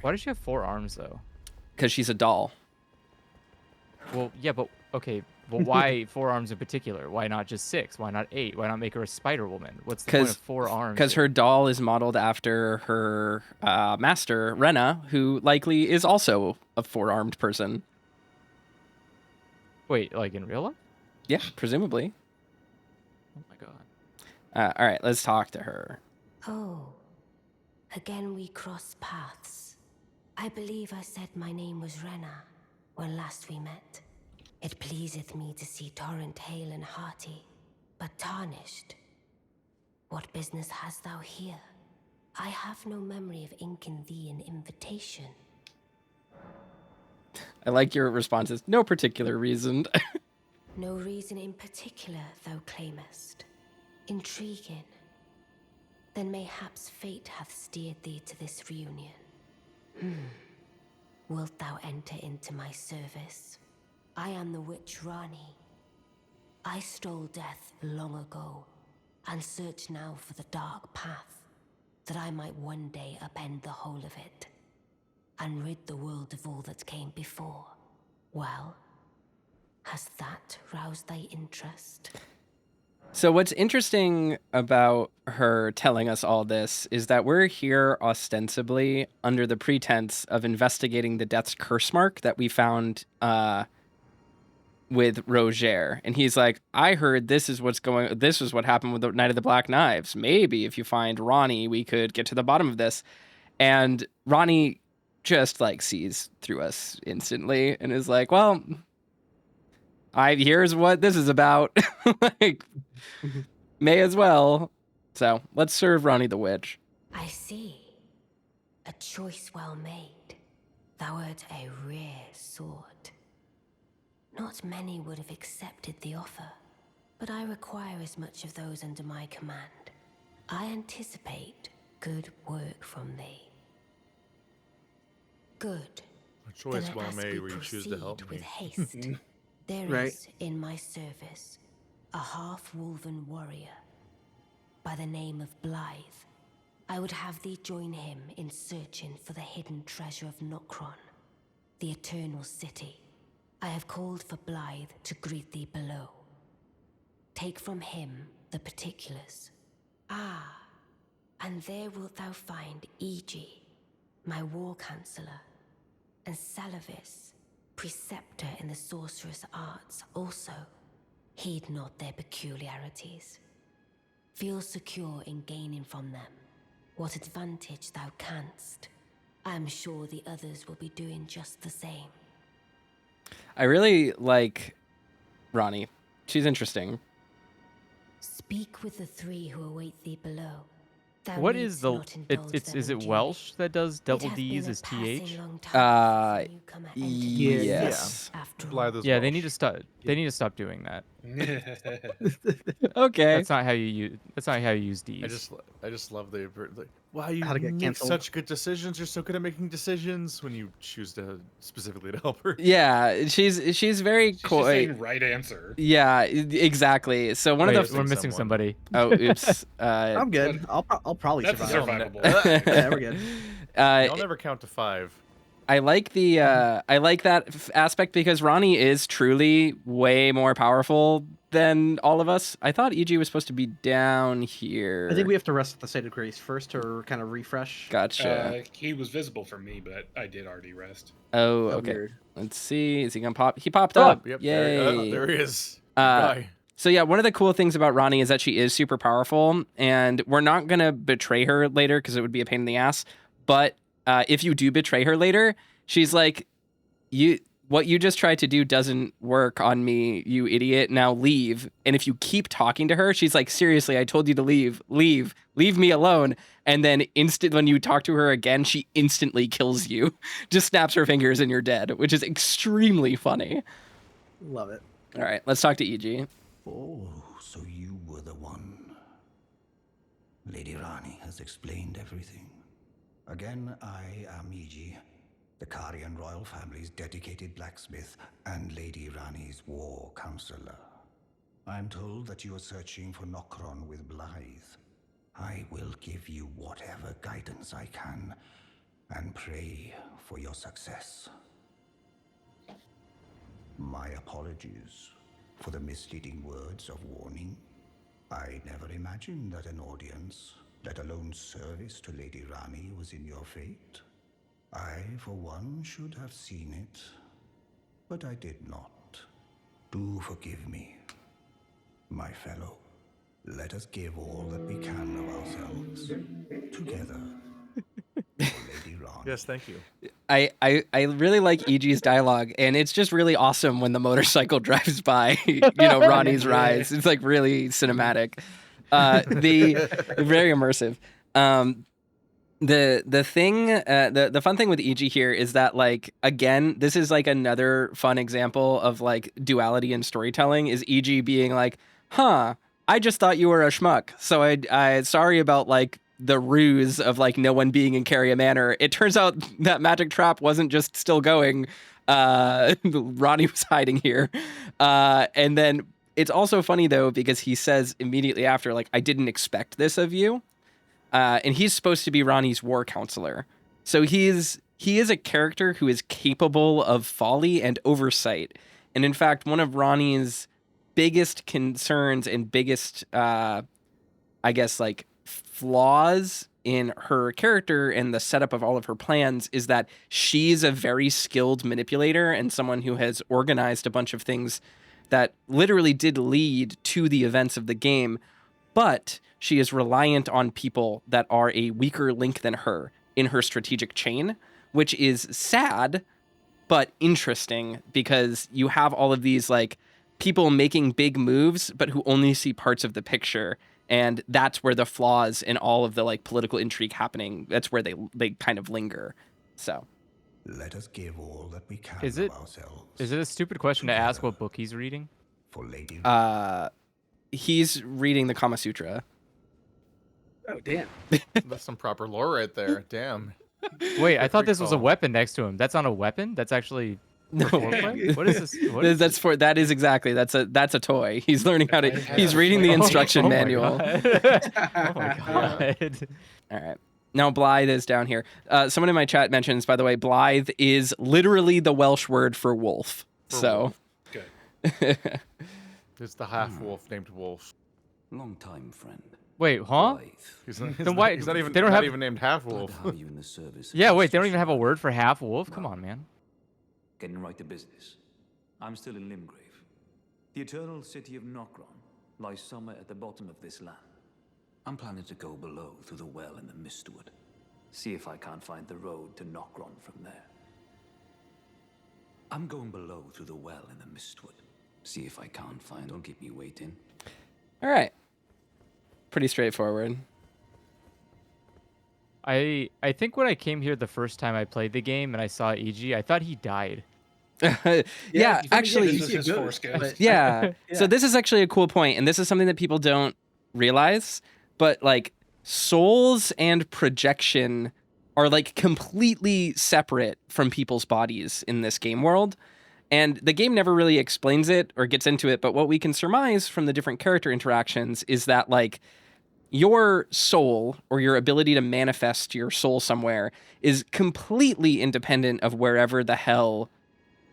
Why does she have 4 arms though? Because she's a doll. Well, yeah, but okay. But why 4 arms in particular? Why not just 6? Why not 8? Why not make her a Spider Woman? What's the point of 4 arms? Because her doll is modeled after her master, Rena, who likely is also a 4-armed person. Wait, like in real life? Yeah, presumably. Oh my god. All right, let's talk to her. Oh, again we cross paths. I believe I said my name was Rena when last we met. It pleaseth me to see Torrent hale and hearty, but tarnished. What business hast thou here? I have no memory of inking thee an invitation. I like your responses. No particular reason. No reason in particular thou claimest. Intriguing. Then mayhaps fate hath steered thee to this reunion. Wilt thou enter into my service? I am the witch Rani. I stole death long ago, and search now for the dark path, that I might one day upend the whole of it, and rid the world of all that came before. Well, has that roused thy interest? So what's interesting about her telling us all this is that we're here ostensibly under the pretense of investigating the Death's curse mark that we found with Roger. And he's like, I heard this is what happened with the Night of the Black Knives. Maybe if you find Ronnie, we could get to the bottom of this. And Ronnie just like sees through us instantly and is like, well, here's what this is about. Like, may as well. So let's serve Ronnie the Witch. I see. A choice well made. Thou art a rare sword. Not many would have accepted the offer. but I require as much of those under my command. I anticipate good work from thee. Good. A choice Then well as made we where you choose to help proceed me. with haste, there Right. is in my service a half-wolven warrior by the name of Blythe. I would have thee join him in searching for the hidden treasure of Nokron, the Eternal City. I have called for Blythe to greet thee below. Take from him the particulars. Ah, and there wilt thou find Iji, my war counselor, and Salavis, preceptor in the sorcerous arts also. Heed not their peculiarities. Feel secure in gaining from them what advantage thou canst. I am sure the others will be doing just the same. I really like Ronnie. She's interesting. Speak with the three who await thee below. Thou What needst is the? not indulge It's them is in it journey. Welsh that does double It hath D's been a as passing th? long time since the newcomer entered my Yes. after all. Blythe is Yeah, they Welsh. need to stop. They need to stop doing that. Okay. That's not how you use. That's not how you use D's. I just love the like, wow, you How to get make canceled. such good decisions. You're so good at making decisions when you choose to specifically to help her. Yeah, she's very She's just coy. saying right answer. Yeah, exactly. So one Wait, of the we're missing someone. somebody. oh oops. I'm good. I'll probably That's a survive. survivable. Yeah, we're good. I'll never count to 5. I like the I like that aspect because Ronnie is truly way more powerful than all of us. I thought EG was supposed to be down here. I think we have to rest at the state of grace first to kind of refresh. Gotcha. He was visible for me, but I did already rest. Oh, Oh, okay. weird. Let's see. Is he gonna pop? He popped Oh, up. yep, Yay. there he is. Uh, Bye. So yeah, one of the cool things about Ronnie is that she is super powerful, and we're not gonna betray her later because it would be a pain in the ass. But if you do betray her later, she's like, what you just tried to do doesn't work on me, you idiot. Now leave. And if you keep talking to her, she's like, seriously, I told you to leave me alone. And then when you talk to her again, she instantly kills you, just snaps her fingers and you're dead, which is extremely funny. Love it. All right, let's talk to EG. Oh, so you were the one. Lady Rani has explained everything. Again, I am Iji, the Karian royal family's dedicated blacksmith and Lady Rani's war counselor. I'm told that you are searching for Nokron with Blythe. I will give you whatever guidance I can and pray for your success. My apologies for the misleading words of warning. I never imagined that an audience, let alone service to Lady Rani, was in your fate. I, for one, should have seen it, but I did not. Do forgive me, my fellow. Let us give all that we can of ourselves, together, for Lady Rani. Yes, thank you. I really like EG's dialogue, and it's just really awesome when the motorcycle drives by, Ronnie's rise. It's like really cinematic. The very immersive. The thing, the fun thing with EG here is that, like, again, this is like another fun example of like duality in storytelling. Is EG being like, I just thought you were a schmuck, so I sorry about like the ruse of like no one being in Carrier Manor. It turns out that magic trap wasn't just still going. Ronnie was hiding here, and then it's also funny though because he says immediately after, like, I didn't expect this of you. And he's supposed to be Ronnie's war counselor. So he is a character who is capable of folly and oversight. And in fact, one of Ronnie's biggest concerns and biggest, flaws in her character and the setup of all of her plans is that she's a very skilled manipulator and someone who has organized a bunch of things that literally did lead to the events of the game. But she is reliant on people that are a weaker link than her in her strategic chain, which is sad, but interesting because you have all of these like people making big moves, but who only see parts of the picture. And that's where the flaws in all of the like political intrigue happening, that's where they kind of linger. So Let us give all that we can Is of it- ourselves. Is it a stupid question to ask what book he's reading? For Lady He's reading the Kama Sutra. Oh damn. That's some proper lore right there. Damn. Wait, I thought this was a call. weapon next to him. That's not a weapon. That's actually. No, What is this? What is this? that is exactly that's a toy. He's learning how to. He's reading the instruction manual. Oh my god. All right. Now Blythe is down here. Someone in my chat mentions, by the way, Blythe is literally the Welsh word for wolf. wolf. Good. It's the half wolf named Wolf. Long time friend. Wait, huh? He's not, Then why- he's not even, they don't not have- even named half Glad wolf. to have you in the service. Yeah, wait, they don't even have a word for half wolf? Come on, man. Getting right to business. I'm still in Limgrave. The eternal city of Nokron lies somewhere at the bottom of this land. I'm planning to go below through the well in the Mistwood. See if I can't find the road to Nokron from there. I'm going below through the well in the Mistwood. See if I can't find. Don't keep me waiting. All right. Pretty straightforward. I think when I came here the first time I played the game and I saw EG, I thought he died. Yeah, actually, This is his force ghost. yeah. Yeah. So this is actually a cool point, and this is something that people don't realize, but like souls and projection are like completely separate from people's bodies in this game world. And the game never really explains it or gets into it, but what we can surmise from the different character interactions is that like your soul or your ability to manifest your soul somewhere is completely independent of wherever the hell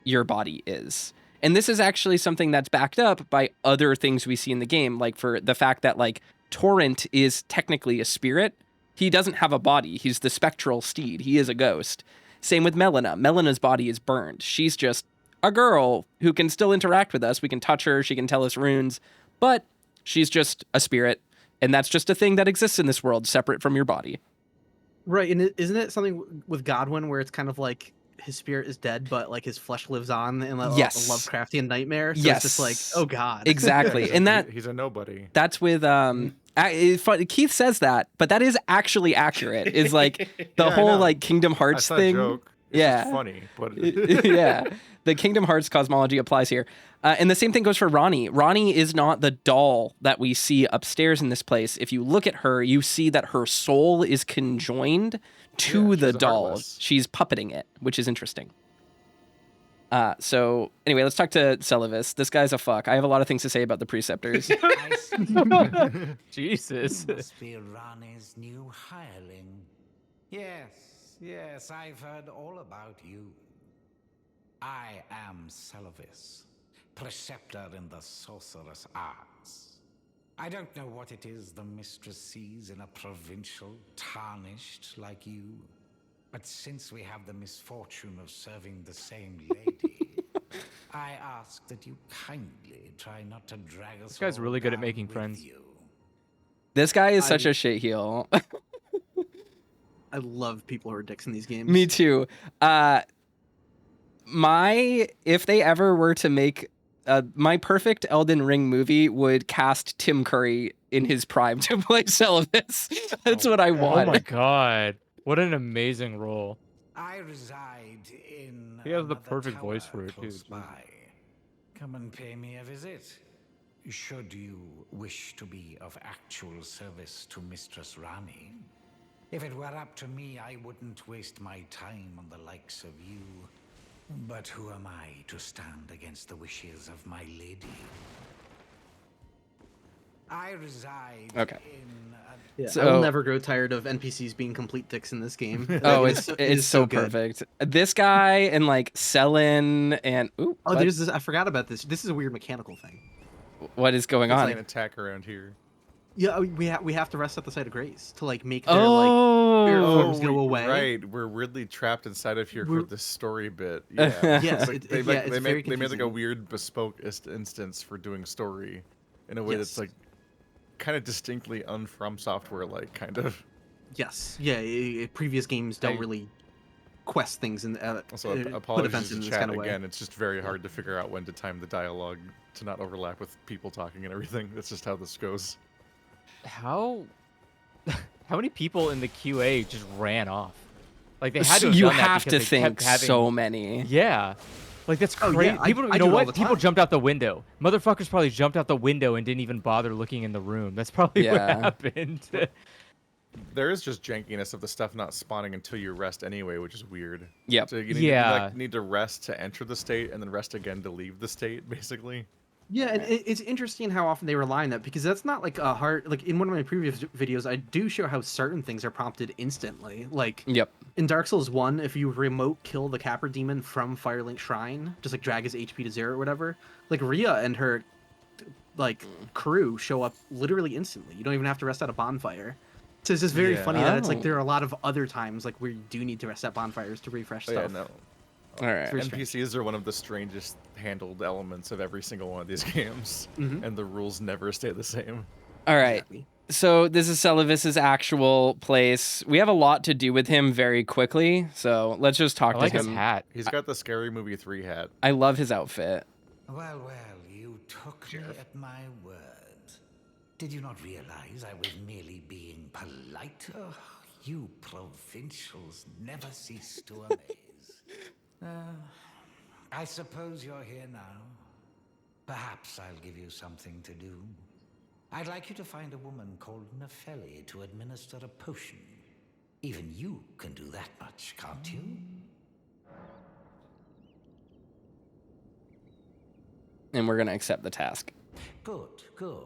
your body is. And this is actually something that's backed up by other things we see in the game, like for the fact that like Torrent is technically a spirit. He doesn't have a body. He's the spectral steed. He is a ghost. Same with Melina. Melina's body is burned. She's just a girl who can still interact with us. We can touch her. She can tell us runes, but she's just a spirit. And that's just a thing that exists in this world, separate from your body. Right, and isn't it something with Godwin where it's kind of like his spirit is dead, but like his flesh lives on in like Yes. a Lovecraftian nightmare? So Yes. it's just like, oh god. Exactly. And that He's a nobody. that's with Keith says that, but that is actually accurate. Is like the Yeah, I whole know. like Kingdom Hearts That's not thing. a joke. It's Yeah. just funny, but Yeah, the Kingdom Hearts cosmology applies here. And the same thing goes for Ronnie. Ronnie is not the doll that we see upstairs in this place. If you look at her, you see that her soul is conjoined to Yeah, the she's doll. heartless. She's puppeting it, which is interesting. So anyway, let's talk to Celavis. This guy's a fuck. I have a lot of things to say about the preceptors. I see. Jesus. You must be Rani's new hireling. Yes, I've heard all about you. I am Celavis, preceptor in the sorcerous arts. I don't know what it is the mistress sees in a provincial tarnished like you, but since we have the misfortune of serving the same lady, I ask that you kindly try not to drag us. This guy's all really good at down making with friends. you. This guy is such a shit heel. I love people who are dicks in these games. Me too. If they ever were to make my perfect Elden Ring movie would cast Tim Curry in his prime to play Celavis. That's what I want. Oh my god. What an amazing role. I reside in. He has the another perfect voice tower for it, too. close by. Come and pay me a visit. Should you wish to be of actual service to Mistress Rani. If it were up to me, I wouldn't waste my time on the likes of you. But who am I to stand against the wishes of my lady? I reside Okay. in. Yeah, I So- will never grow tired of NPCs being complete dicks in this game. Oh, Like, it's it it's is so good. perfect. This guy and like Selin and ooh, Oh, what? there's this. I forgot about this. This is a weird mechanical thing. What is going it's on? like an attack around here. Yeah, we have to rest at the site of grace to like make their like spirit Oh, forms go away. Right, we're weirdly trapped inside of here We're- for the story bit. Yeah, Yes, Like, it- they, yeah, like, it's they very made like a confusing. weird bespoke instance for doing story, in a way that's Yes. like kind of distinctly FromSoftware like kind of. Yes. Yeah. Previous games don't I- really quest things and Also, put apologies events to in this chat kind of way. again. It's just very hard to figure out when to time the dialogue to not overlap with people talking and everything. That's just how this goes. How many people in the QA just ran off? Like they had to have You done that have because to they think kept having... so many. Yeah. Like that's Oh, crazy. yeah, People, I you do know it all what? the People time. jumped out the window. Motherfuckers probably jumped out the window and didn't even bother looking in the room. That's probably what Yeah. happened. There is just jankiness of the stuff not spawning until you rest anyway, which is weird. Yep. So you Yeah. need to rest to enter the state and then rest again to leave the state, basically. Yeah, and it's interesting how often they rely on that because that's not like a hard like in one of my previous videos I do show how certain things are prompted instantly. Like Yep. in Dark Souls 1, if you remote kill the Capra demon from Firelink Shrine, just like drag his HP to 0 or whatever, like Rhea and her like crew show up literally instantly. You don't even have to rest at a bonfire. So it's just very Yeah. funny that it's like Oh. there are a lot of other times like where you do need to rest at bonfires to refresh Oh, yeah, stuff. no. All right. very strange. NPCs are one of the strangest handled elements of every single one of these games, and the rules never stay the same. All right. Exactly. So this is Celavis's actual place. We have a lot to do with him very quickly, so let's just talk I like to his him. hat. He's got the Scary Movie 3 hat. I love his outfit. Well, you took me at my word. Did you not realize I was merely being polite? Oh, you provincials never cease to amaze. I suppose you're here now. Perhaps I'll give you something to do. I'd like you to find a woman called Nefeli to administer a potion. Even you can do that much, can't you? And we're going to accept the task. Good, good.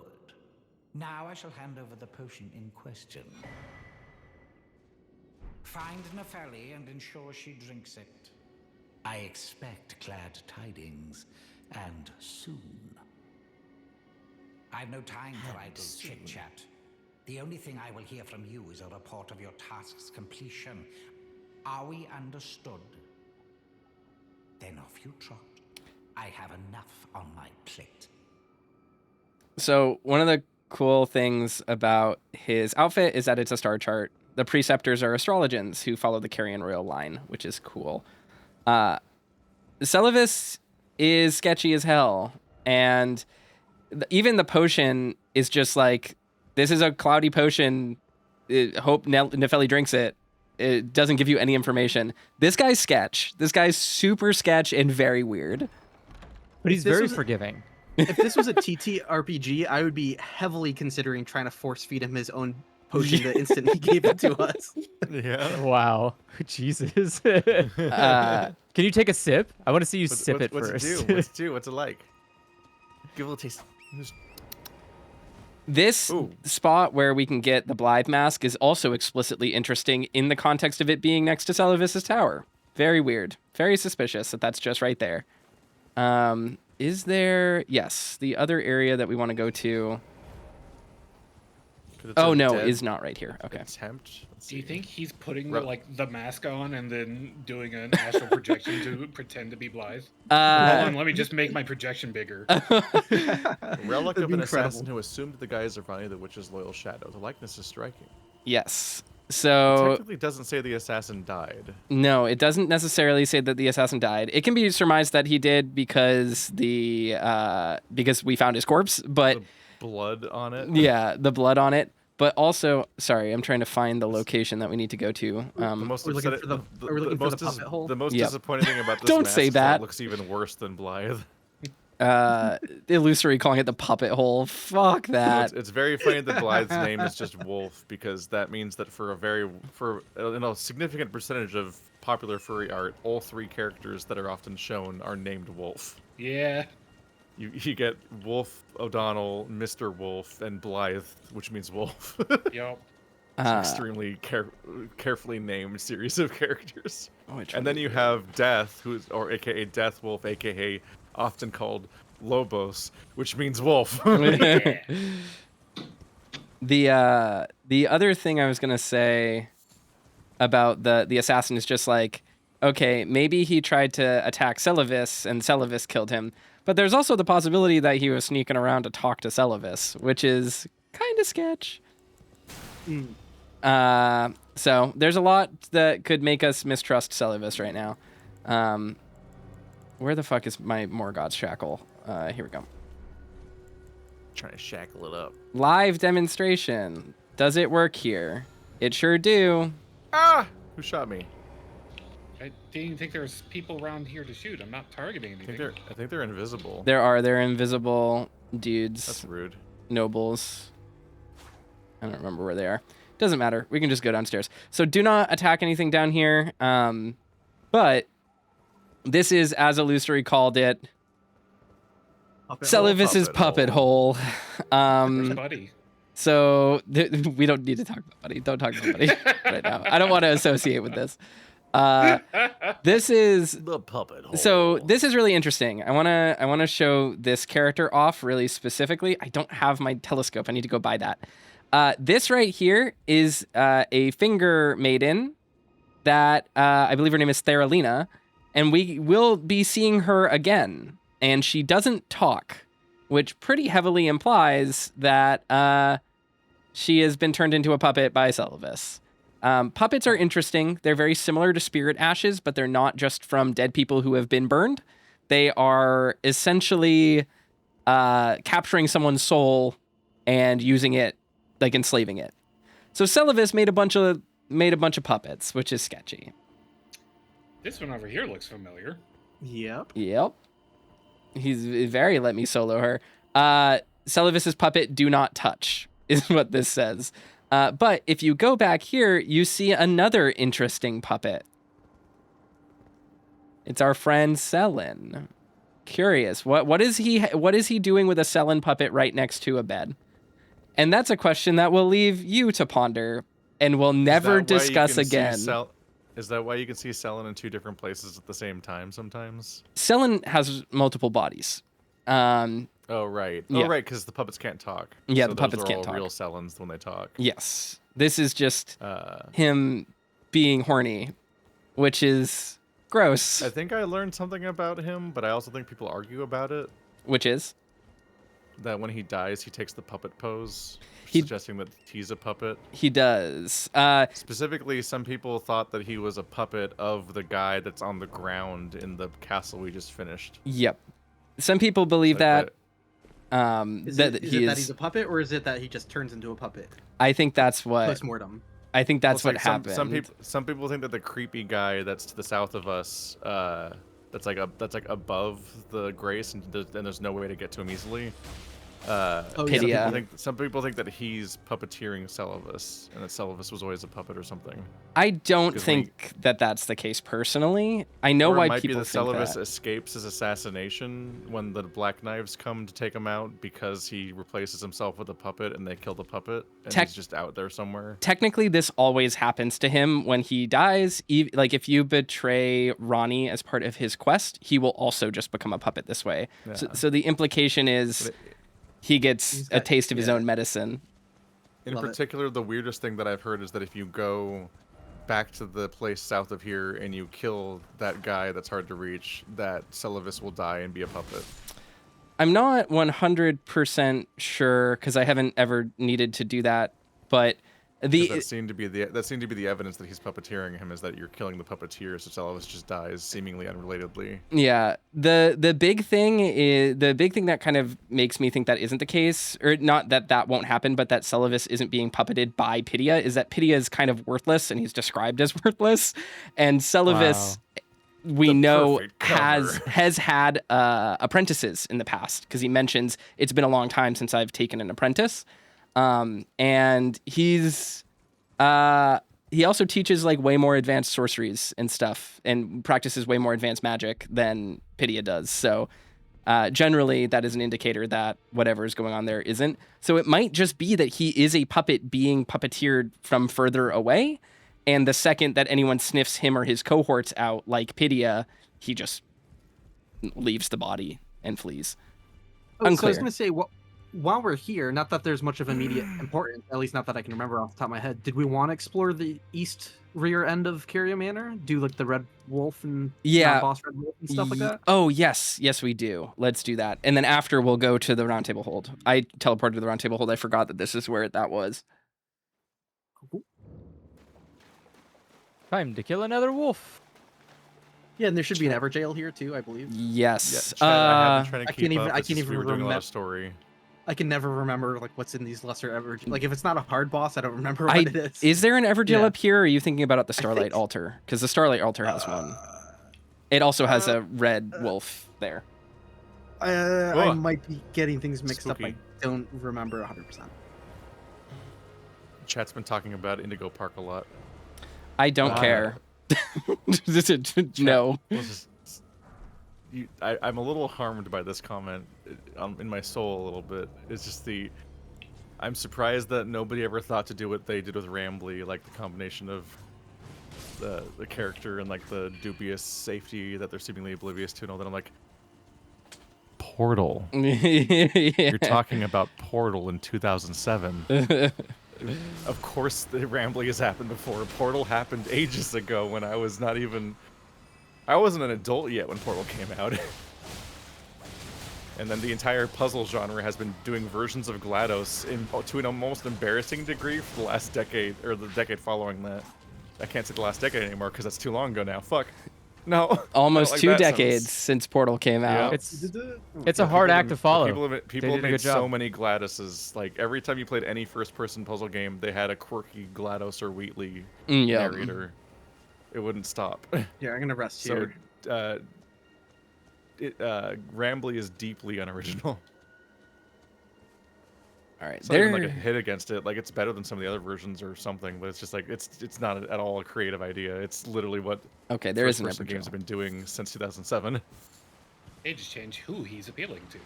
Now I shall hand over the potion in question. Find Nefeli and ensure she drinks it. I expect glad tidings, and soon. I've no time for idle chit-chat. The only thing I will hear from you is a report of your task's completion. Are we understood? Then off you trot. I have enough on my plate. So one of the cool things about his outfit is that it's a star chart. The preceptors are astrologans who follow the Carrion Royal line, which is cool. Celavis is sketchy as hell, and even the potion is just like, this is a cloudy potion. Hope Nefeli drinks it. It doesn't give you any information. This guy's sketch. This guy's super sketch and very weird. But he's This very was a- forgiving. If this was a TTRPG, I would be heavily considering trying to force feed him his own potion the instant he gave it to us. Yeah. Wow. Jesus. Can you take a sip? I want to see you sip it what's first. it do? What's it do? What's it like? Give a little taste. This Ooh. spot where we can get the Blythe mask is also explicitly interesting in the context of it being next to Celavis's tower. Very weird. Very suspicious that that's just right there. Is there... Yes, the other area that we want to go to... Oh, no, is not right here. Okay. Attempt. Do you think he's putting Re- the mask on and then doing an astral projection to pretend to be Blythe? Hold Uh, on, let me just make my projection bigger. Relic That'd of be an incredible. assassin who assumed the guise of Ronnie the Witch's loyal shadow. The likeness is striking. yes. It So... technically doesn't say the assassin died. No, it doesn't necessarily say that the assassin died. It can be surmised that he did because because we found his corpse, but The blood on it. yeah, the blood on it. But also, sorry, I'm trying to find the location that we need to go to. The most We're looking upsetting- for the- are we looking for the puppet hole? The most Yep. disappointing thing about this Don't mask say is that. it looks even worse than Blythe. Illusory calling it the puppet hole. Fuck No, that. it's very funny that Blythe's name is just Wolf, because that means that for a significant percentage of popular furry art, all three characters that are often shown are named Wolf. Yeah. You get Wolf O'Donnell, Mr. Wolf, and Blythe, which means Wolf. Yup. It's an extremely carefully named series of characters. Which And one then is you it? have Death, or AKA Death Wolf, AKA often called Lobos, which means wolf. Yeah. The other thing I was gonna say about the assassin is just like, okay, maybe he tried to attack Celavis and Celavis killed him, but there's also the possibility that he was sneaking around to talk to Celavis, which is kind of sketch. So there's a lot that could make us mistrust Celavis right now. Where the fuck is my Morgoth's shackle? Here we go. Trying to shackle it up. Live demonstration. Does it work here? It sure do. Ah! Who shot me? I didn't even think there was people around here to shoot. I'm not targeting anything. I think they're invisible. They're invisible dudes. That's rude. Nobles. I don't remember where they are. Doesn't matter. We can just go downstairs. So do not attack anything down here. But this is, as Illusory called it, Celivis's puppet hole. Where's Buddy? So we don't need to talk about Buddy. Don't talk about Buddy right now. I don't want to associate with this. This is the puppet hole. So this is really interesting. I wanna show this character off really specifically. I don't have my telescope. I need to go buy that. This right here is a finger maiden that I believe her name is Theralina, and we will be seeing her again. And she doesn't talk, which pretty heavily implies that she has been turned into a puppet by Celivis. Puppets are interesting. They're very similar to spirit ashes, but they're not just from dead people who have been burned. They are essentially capturing someone's soul and using it, like enslaving it. So Celivis made a bunch of puppets, which is sketchy. This one over here looks familiar. Yep. He's very let me solo her. Celivis's puppet do not touch is what this says. But if you go back here, you see another interesting puppet. It's our friend Selin. Curious, what is he doing with a Selin puppet right next to a bed? And that's a question that we'll leave you to ponder, and we'll never discuss again. Is that why you can see Selin in two different places at the same time sometimes? Selin has multiple bodies. Oh, right. Yeah. Oh, right, because the puppets can't talk. Yeah, so the puppets those are can't all talk. real Selins when they talk. Yes. This is just him being horny, which is gross. I think I learned something about him, but I also think people argue about it. Which is? That when he dies, he takes the puppet pose, suggesting that he's a puppet. He does. Specifically, some people thought that he was a puppet of the guy that's on the ground in the castle we just finished. Yep. Some people believe that. Is it that he's a puppet, or is it that he just turns into a puppet? I think that's what. Postmortem. I think that's what like happened. Some people think that the creepy guy that's to the south of us, that's like above the Grace, and there's no way to get to him easily. Pidia. Some people think that he's puppeteering Celivis, and that Celivis was always a puppet or something. I don't think that that's the case personally. I know why people think that. It might be that Celivis escapes his assassination when the Black Knives come to take him out because he replaces himself with a puppet and they kill the puppet, and he's just out there somewhere. Technically, this always happens to him when he dies. Like if you betray Ronnie as part of his quest, he will also just become a puppet this way. Yeah. So the implication is he gets a taste of his own medicine. In particular, the weirdest thing that I've heard is that if you go back to the place south of here and you kill that guy that's hard to reach, that Celivis will die and be a puppet. I'm not 100% sure because I haven't ever needed to do that, but that seemed to be the evidence that he's puppeteering him, is that you're killing the puppeteer, so Celivis just dies seemingly unrelatedly. Yeah, the big thing that kind of makes me think that isn't the case, or not that won't happen, but that Celivis isn't being puppeted by Pidia, is that Pidia is kind of worthless and he's described as worthless, and Celivis we know has had apprentices in the past, because he mentions it's been a long time since I've taken an apprentice. And he also teaches like way more advanced sorceries and stuff, and practices way more advanced magic than Pidia does. So, generally that is an indicator that whatever is going on there isn't. So it might just be that he is a puppet being puppeteered from further away. And the second that anyone sniffs him or his cohorts out, like Pidia, he just leaves the body and flees. Unclear. So I was going to say, while we're here, not that there's much of immediate importance, at least not that I can remember off the top of my head, did we want to explore the east rear end of Caria Manor? Do like the Red Wolf and boss Red Wolf and stuff like that? Oh, yes, we do. Let's do that. And then after we'll go to the Round Table Hold. I teleported to the Round Table Hold. I forgot that this is where that was. Cool. Time to kill another wolf. Yeah, and there should be an Everjail here too, I believe. Yes. Yeah, I have been trying to I can't even we're doing a lot remember. of story. I can never remember like what's in these lesser ever. Like if it's not a hard boss, I don't remember what it is. Is there an Evergil Yeah. up here? Or are you thinking about the Starlight Altar? Because the Starlight Altar has one. It also has a red wolf there. I might be getting things mixed up. Spooky. I don't remember 100%. Chat's been talking about Indigo Park a lot. I don't care. No. I'm a little harmed by this comment in my soul a little bit. It's just I'm surprised that nobody ever thought to do what they did with Rambly, like the combination of the character and like the dubious safety that they're seemingly oblivious to and all that. I'm like, Portal. You're talking about Portal in 2007. Of course, the Rambly has happened before. Portal happened ages ago when I wasn't an adult yet when Portal came out. And then the entire puzzle genre has been doing versions of GLaDOS to an almost embarrassing degree for the last decade, or the decade following that. I can't say the last decade anymore because that's too long ago now. Fuck. No. Almost like 2 that decades sentence. since Portal came out. It's a hard act to follow. People have made so many GLaDOSes. Like every time you played any first-person puzzle game, they had a quirky GLaDOS or Wheatley narrator. It wouldn't stop. Yeah, I'm gonna rest here. So, Rambly is deeply unoriginal. All right, It's not even like a hit against it. Like it's better than some of the other versions or something, but it's just like it's not at all a creative idea. It's literally what there is an first-person games have been doing since 2007. They just change who he's appealing to.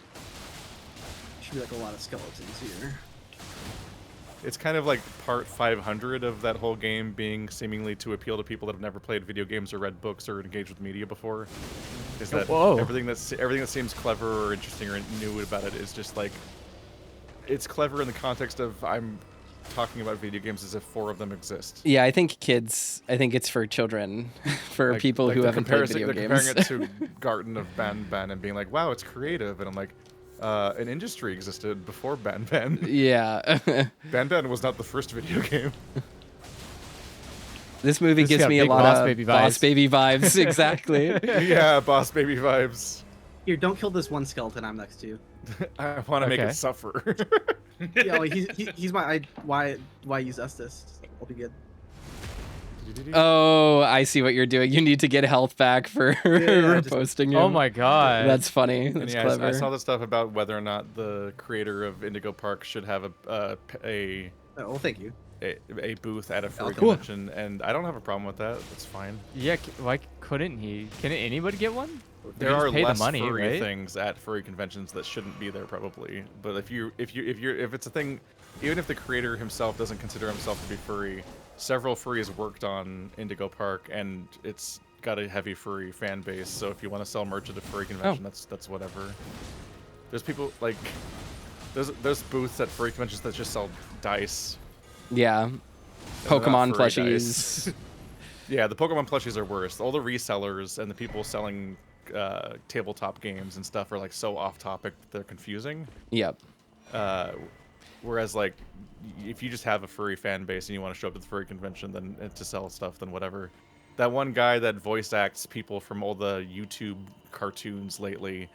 Should be like a lot of skeletons here. It's kind of like part 500 of that whole game being seemingly to appeal to people that have never played video games or read books or engaged with media before. Is that everything that seems clever or interesting or new about it is just like it's clever in the context of I'm talking about video games as if 4 of them exist. Yeah, I think it's for children, for people who haven't played video games. Comparing it to Garden of Banban and being like, wow, it's creative, and I'm like, an industry existed before Banban. Yeah. Banban was not the first video game. This movie gives me a lot of Boss Baby vibes. Exactly. Yeah, Boss Baby vibes. Here, don't kill this one skeleton I'm next to. I want to make it suffer. Yeah, well, he's my why use Estes. I'll be good. Oh, I see what you're doing. You need to get health back for posting him. Oh my god, that's funny. That's clever. I saw the stuff about whether or not the creator of Indigo Park should have oh, thank you. A booth at a furry convention, and I don't have a problem with that. That's fine. Yeah, why couldn't he? Can anybody get one? There are pay less the money, furry right? things at furry conventions that shouldn't be there probably. But if it's a thing, even if the creator himself doesn't consider himself to be furry, several furries worked on Indigo Park, and it's got a heavy furry fan base. So if you want to sell merch at a furry convention, that's whatever. There's people like there's booths at furry conventions that just sell dice. Yeah, Pokemon plushies. Yeah, the Pokemon plushies are worse. All the resellers and the people selling tabletop games and stuff are like so off topic that they're confusing. Yep. Whereas like if you just have a furry fan base and you want to show up at the furry convention then to sell stuff, then whatever. That one guy that voice acts people from all the YouTube cartoons lately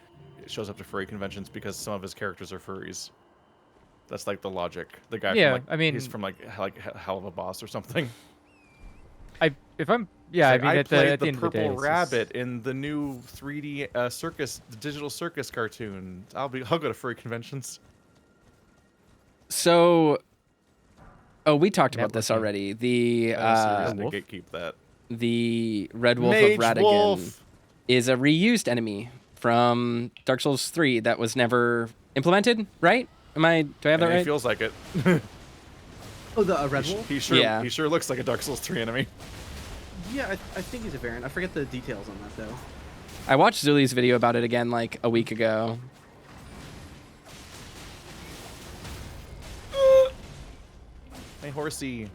shows up to furry conventions because some of his characters are furries. That's like the logic. The guy from, like, I mean, he's from like Hell of a Boss or something. I mean, at the end of the day, Purple Rabbit in the new 3D circus, the digital circus cartoon. I'll go to furry conventions. So, we talked about this already. The gatekeep that. The Red Wolf Mage of Radagon Wolf is a reused enemy from Dark Souls 3 that was never implemented, right? Do I have that right? It feels like it. Oh, the Red Wolf? He sure looks like a Dark Souls 3 enemy. Yeah, I think he's a variant. I forget the details on that, though. I watched Zuli's video about it again like a week ago. Hey, horsey.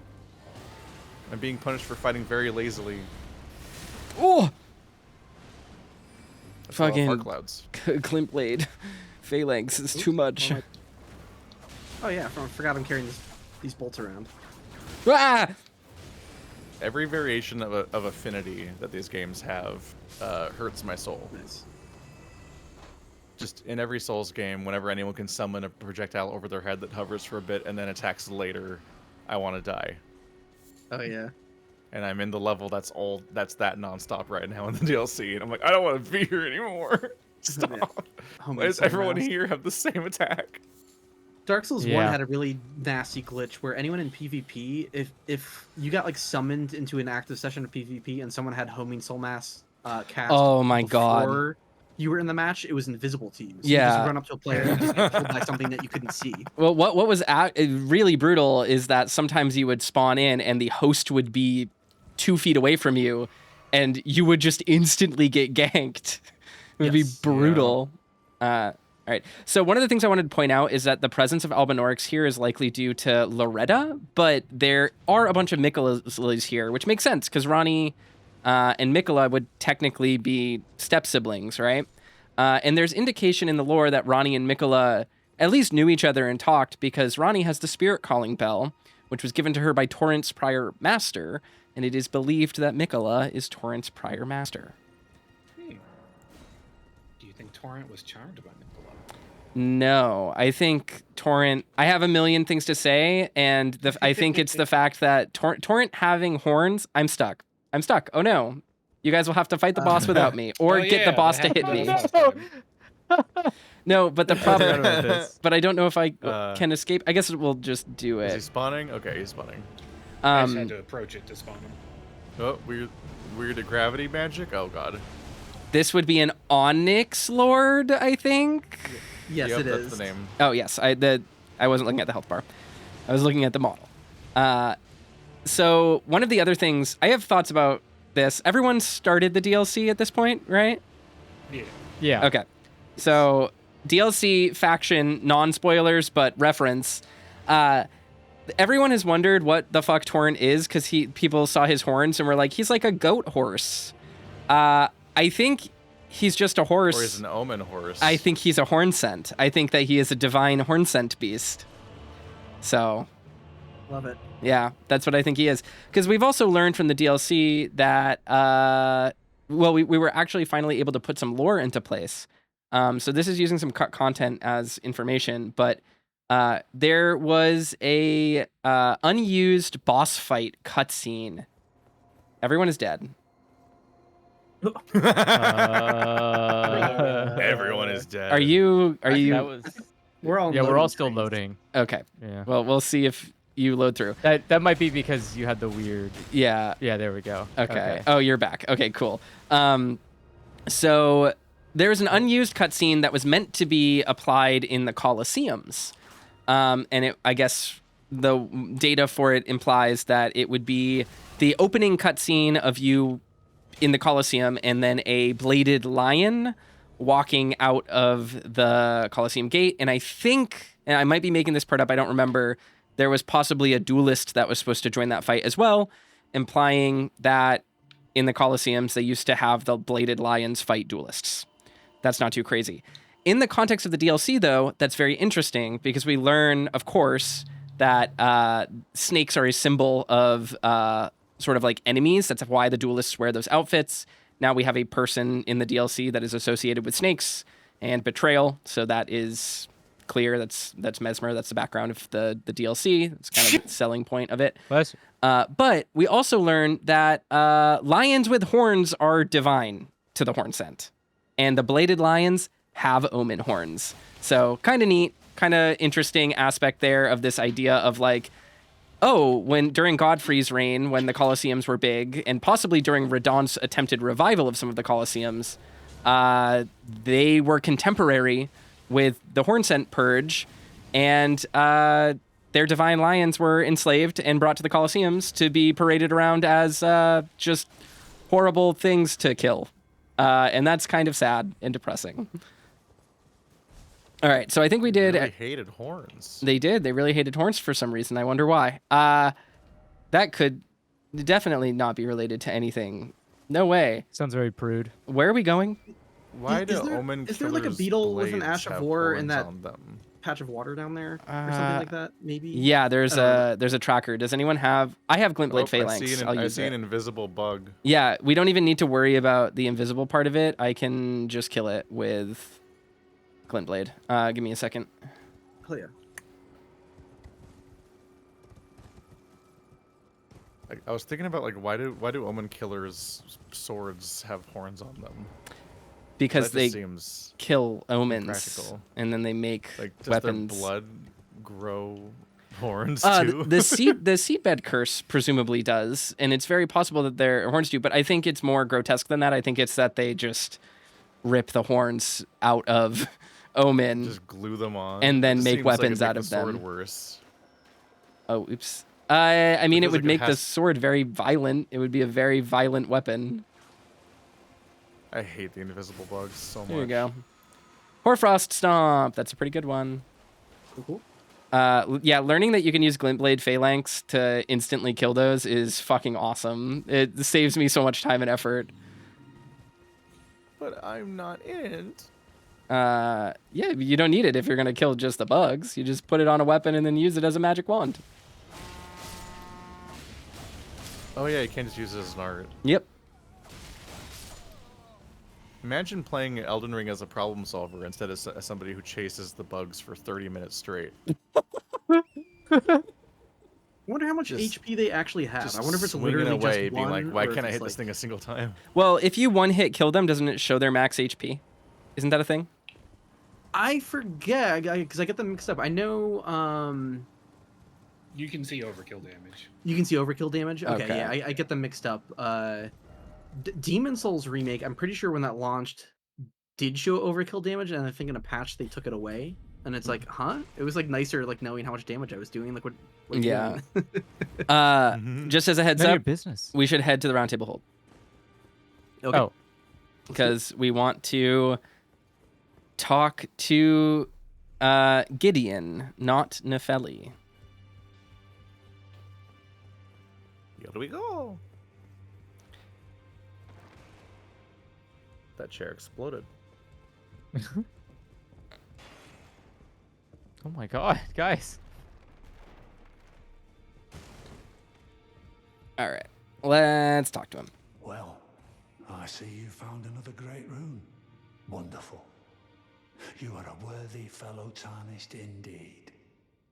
I'm being punished for fighting very lazily. Oh! That's fucking clouds. Clint Blade. Phalanx is too much. Oh yeah, I forgot I'm carrying these bolts around. Ah! Every variation of affinity that these games have hurts my soul. Nice. just in every Souls game, whenever anyone can summon a projectile over their head that hovers for a bit and then attacks later, I want to die. Oh yeah. And I'm in the level that's that nonstop right now in the DLC, and I'm like, I don't want to be here anymore. Stop. Why does everyone here have the same attack? Dark Souls 1 had a really nasty glitch where anyone in PvP, if you got like summoned into an active session of PvP and someone had homing soul mass cast Oh my before you were in the match, it was invisible to you. So you just run up to a player and just get killed by something that you couldn't see. Well, what was really brutal is that sometimes you would spawn in and the host would be 2 feet away from you, and you would just instantly get ganked. It would be brutal. All right. So one of the things I wanted to point out is that the presence of Albinaurix here is likely due to Loretta, but there are a bunch of Mikolas here, which makes sense because Ranni and Mikola would technically be step siblings, right? And there's indication in the lore that Ranni and Mikola at least knew each other and talked because Ranni has the spirit calling bell, which was given to her by Torrent's prior master, and it is believed that Mikola is Torrent's prior master. Do you think Torrent was charmed by Mikola? No, I think Torrent. I have a million things to say, and I think it's the fact that Torrent having horns. I'm stuck. Oh no, you guys will have to fight the boss without me, or get the boss to hit me. No, but the problem. But I don't know if I can escape. I guess we'll just do it. Is he spawning? Okay, he's spawning. I just had to approach it to spawn him. Oh, weird gravity magic. Oh god. This would be an Onyx Lord, I think. Yes, yep, it that's is. the name. Oh yes, I wasn't looking at the health bar. I was looking at the model. So one of the other things I have thoughts about this. Everyone started the DLC at this point, right? Yeah. Yeah. Okay. So DLC faction, non-spoilers, but reference. Everyone has wondered what the fuck Torrent is because people saw his horns and were like, he's like a goat horse. I think he's just a horse. Or he's an omen horse. I think he's a horn scent. I think that he is a divine horn scent beast. So, Love it. yeah, that's what I think he is. Because we've also learned from the DLC that, we were actually finally able to put some lore into place. So this is using some cut content as information, but there was a unused boss fight cutscene. Everyone is dead. Everyone is dead. Are you? That was, We're all we're all loading still screens. loading. Okay. Yeah. Well, we'll see if you load through. That might be because you had the weird. Yeah. Yeah, there we go. Okay. Oh, you're back. Okay, cool. So there's an unused cutscene that was meant to be applied in the Colosseums. And I guess the data for it implies that it would be the opening cutscene of you in the Colosseum and then a bladed lion walking out of the Colosseum gate. And I think, and I might be making this part up, I don't remember, there was possibly a duelist that was supposed to join that fight as well, implying that in the Colosseums, they used to have the bladed lions fight duelists. That's not too crazy. In the context of the DLC, though, that's very interesting because we learn, of course, that snakes are a symbol of sort of like enemies. That's why the duelists wear those outfits. Now we have a person in the DLC that is associated with snakes and betrayal. So that is clear. That's Mesmer. That's the background of the DLC. That's kind of the selling point of it. But we also learn that lions with horns are divine to the horn scent. And the bladed lions have omen horns. So kind of neat, kind of interesting aspect there of this idea of like, oh, during Godfrey's reign, when the Colosseums were big, and possibly during Radahn's attempted revival of some of the Colosseums, they were contemporary with the Hornscent Purge, and their divine lions were enslaved and brought to the Colosseums to be paraded around as just horrible things to kill. And that's kind of sad and depressing. All right, so I think we did. They really hated horns. They did. They really hated horns for some reason. I wonder why. That could definitely not be related to anything. No way. Sounds very prude. Where are we going? Why do Is there- omen is there like a killers' beetle with an blades ash of have war in horns that- on them? Patch of water down there or something like that, maybe. Yeah, there's a tracker. Does anyone have? I have glint blade phalanx. I see an invisible bug. Yeah, we don't even need to worry about the invisible part of it. I can just kill it with Glintblade. Give me a second. Oh yeah. I was thinking about like why do Omen Killer's swords have horns on them? Because That just they seems kill omens, impractical. and then they make Like does weapons. their blood grow horns The, too? the seedbed curse presumably does, and it's very possible that their horns do. But I think it's more grotesque than that. I think it's that they just rip the horns out of Omen, just glue them on, and It then just make seems like weapons it'd make out the of sword them. Worse. Oh, oops. I mean, it feels would like it make the has- sword very violent. It would be a very violent weapon. I hate the invisible bugs so much. There you go. Hoarfrost Stomp. That's a pretty good one. Cool. Yeah, learning that you can use Glintblade Phalanx to instantly kill those is fucking awesome. It saves me so much time and effort. But I'm not in it. Yeah, you don't need it if you're gonna kill just the bugs. You just put it on a weapon and then use it as a magic wand. Oh yeah, you can't just use it as an art. Yep. Imagine playing Elden Ring as a problem solver instead of as somebody who chases the bugs for 30 minutes straight. I wonder how much Just- HP they actually have. Just I wonder if it's swinging literally away, just being one. like, why or if can't I it's hit this like- thing a single time? Well, if you one hit kill them, doesn't it show their max HP? Isn't that a thing? I forget because I get them mixed up. I know You can see overkill damage. you can see overkill damage. Okay, Okay. yeah, I get them mixed up. Demon Souls remake. I'm pretty sure when that launched, did show overkill damage, and I think in a patch they took it away. And it's like, huh? It was like nicer, like knowing how much damage I was doing. Like what? Are you Yeah. doing? Just as a heads None of your up, business. we should head to the roundtable hold Okay. Oh, because we want to talk to Gideon, not Nefeli. Here we go. That chair exploded. oh my God, guys. All right, let's talk to him. Well, I see you found another great rune. Wonderful. You are a worthy fellow tarnished indeed.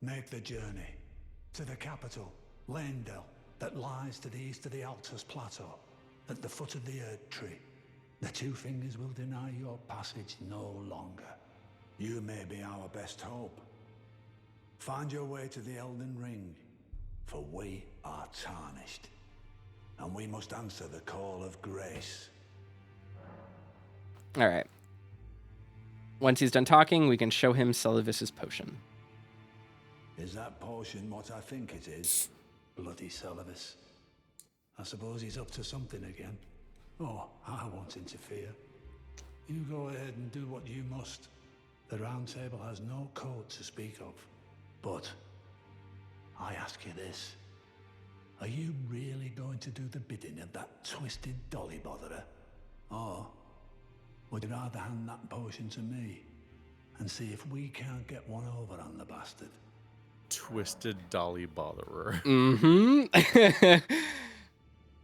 Make the journey to the capital, Leyndell, that lies to the east of the Altus Plateau, at the foot of the Erd Tree. The Two Fingers will deny your passage no longer. You may be our best hope. Find your way to the Elden Ring, for we are tarnished, and we must answer the call of grace. All right. Once he's done talking, we can show him Celavis's potion. Is that potion what I think it is? Bloody Celavis. I suppose he's up to something again. Oh, I won't interfere. You go ahead and do what you must. The Round Table has no code to speak of. But I ask you this. Are you really going to do the bidding of that twisted dolly botherer? Or would you rather hand that potion to me and see if we can't get one over on the bastard? Twisted Dolly Botherer. Mm-hmm.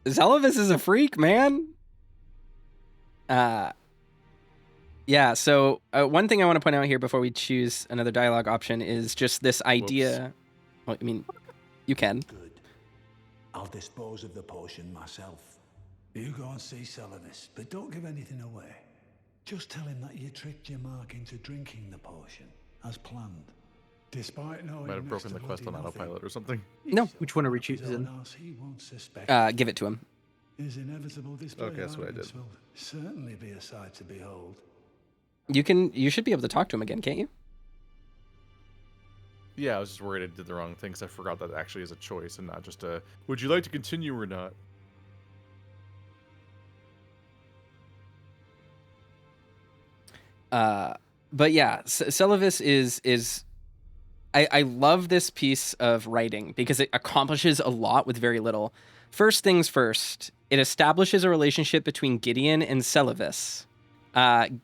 Celavis is a freak, man. Yeah, so one thing I want to point out here before we choose another dialogue option is just this idea. Well, I mean, you can. Good. I'll dispose of the potion myself. You go and see Celavis, but don't give anything away. Just tell him that you tricked your mark into drinking the potion, as planned. Despite knowing Might have broken the next to quest on bloody nothing, autopilot or something. No. Which one are we choosing? his own arse he won't suspect. Give it to him. His inevitable display Okay, that's what I arrogance did. will certainly be a sight to behold. You should be able to talk to him again, can't you? Yeah, I was just worried I did the wrong thing because I forgot that actually is a choice and not just a, would you like to continue or not? But yeah, Celavis is I love this piece of writing because it accomplishes a lot with very little. First things first, it establishes a relationship between Gideon and Celavis.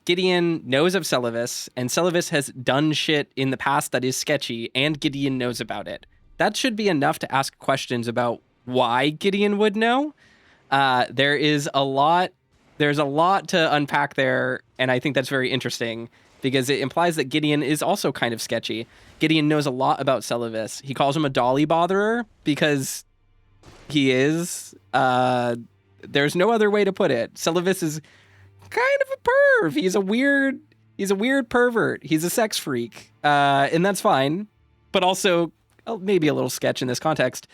Gideon knows of Celavis, and Celavis has done shit in the past that is sketchy, and Gideon knows about it. That should be enough to ask questions about why Gideon would know. There's there's a lot to unpack there, and I think that's very interesting because it implies that Gideon is also kind of sketchy. Gideon knows a lot about Celavis. He calls him a dolly botherer because he is. There's no other way to put it. Celavis is kind of a perv. He's a weird pervert. He's a sex freak, and that's fine. But also maybe a little sketch in this context.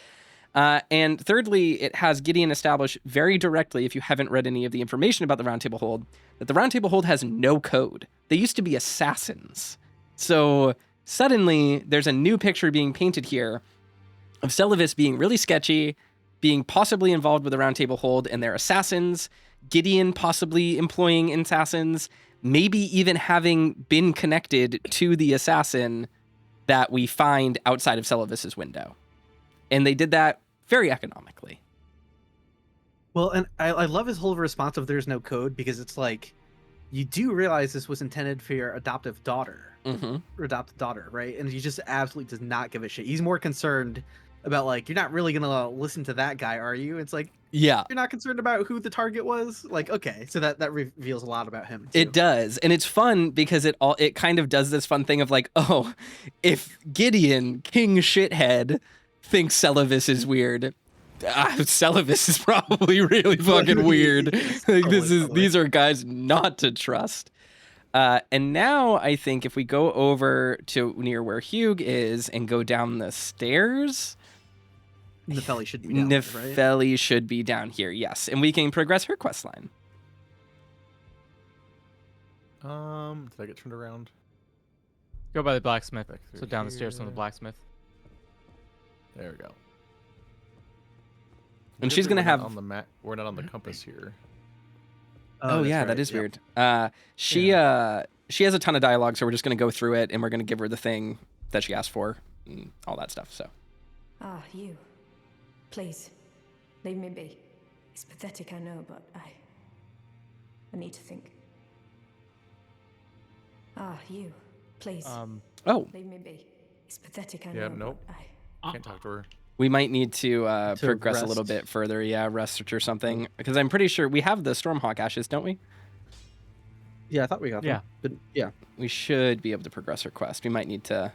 And thirdly, it has Gideon establish very directly, if you haven't read any of the information about the Round Table Hold, that the Round Table Hold has no code. They used to be assassins. So suddenly, there's a new picture being painted here of Celavis being really sketchy, being possibly involved with the Round Table Hold and their assassins, Gideon possibly employing assassins, maybe even having been connected to the assassin that we find outside of Celavis's window. And they did that very economically. Well, and I love his whole response of there's no code, because it's like, you do realize this was intended for your adoptive daughter, or adopted daughter, right? And he just absolutely does not give a shit. He's more concerned about, like, you're not really going to listen to that guy, are you? It's like, yeah, you're not concerned about who the target was? Like, okay, so that reveals a lot about him, too. It does. And it's fun because it kind of does this fun thing of like, oh, if Gideon, King Shithead, thinks Celavis is weird, Celavis is probably really fucking weird. Like, these are guys not to trust. And now I think if we go over to near where Hugh is and go down the stairs, Nefeli should be down Nefeli should be down here, yes. And we can progress her quest line. Did I get turned around? Go by the blacksmith. Back So through down the stairs here. from the blacksmith. There we go. And she's gonna have on the map. We're not on the compass here. Oh yeah, that is weird. She has a ton of dialogue, so we're just gonna go through it and we're gonna give her the thing that she asked for and all that stuff. So. Ah, you. Please, leave me be. It's pathetic, I know, but I need to think. Ah, you. Please. Oh. Leave me be. It's pathetic, I Yeah, know. nope. But Can't talk to her. We might need to progress rest. a little bit further. Yeah, rest or something. Because I'm pretty sure we have the Stormhawk ashes, don't we? Yeah, I thought we got them. But yeah. We should be able to progress her quest. We might need to...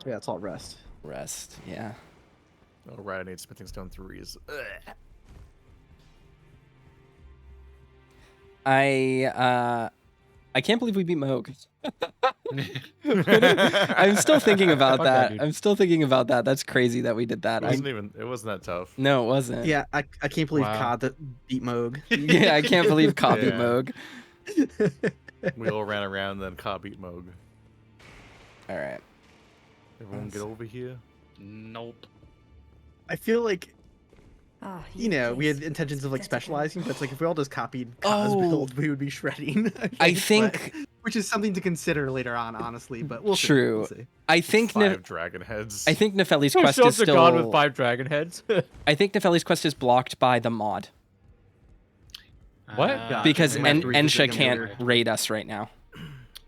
Yeah, it's all rest. Rest, yeah. Oh, right, I need smithing stone 3s. Ugh. I can't believe we beat Mohg. I'm still thinking about that. dude. I'm still thinking about that. That's crazy that we did that. It wasn't that tough. No, it wasn't. Yeah, I can't believe Wow. COD that beat Mohg. Yeah, I can't believe Copy Yeah. Mohg. We all ran around, and then Ka beat Mohg. All right. Everyone get over here. Nope. I feel like, ah, you know, we please. had intentions of like Pathetic, I know. specializing, but it's like if we all just copied COD's build, we would be shredding. I but- think... which is something to consider later on, honestly. But we'll see. True. We'll see. I think 5 dragon heads. I think Nefeli's Show quest up is to still... God with 5 dragon heads. I think Nefeli's quest is blocked by the mod. What? Yeah, Because we might have to revisit Ensha it can't later. raid us right now.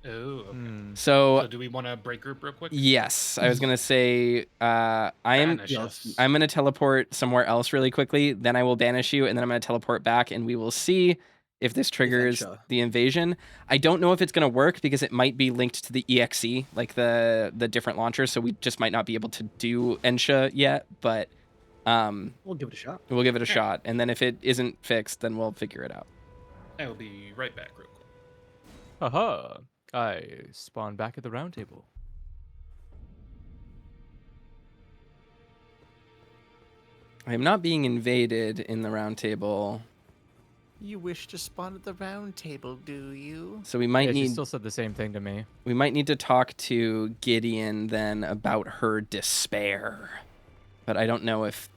Oh, okay. So So do we want to break group real quick? yes, I was gonna say I'm Banish us. gonna teleport somewhere else really quickly. Then I will banish you, and then I'm gonna teleport back, and we will see if this triggers Ensha. the invasion. I don't know if it's gonna work because it might be linked to the EXE, like the different launchers. So we just might not be able to do Ensha yet, but We'll give it a shot. we'll give it a shot. And then if it isn't fixed, then we'll figure it out. I will be right back real quick. Haha. I spawn back at the round table. I am not being invaded in the round table, You wish to spawn at the round table, do you? so we might Yeah, she need still said the same thing to me. we might need to talk to Gideon then about her despair. But I don't know if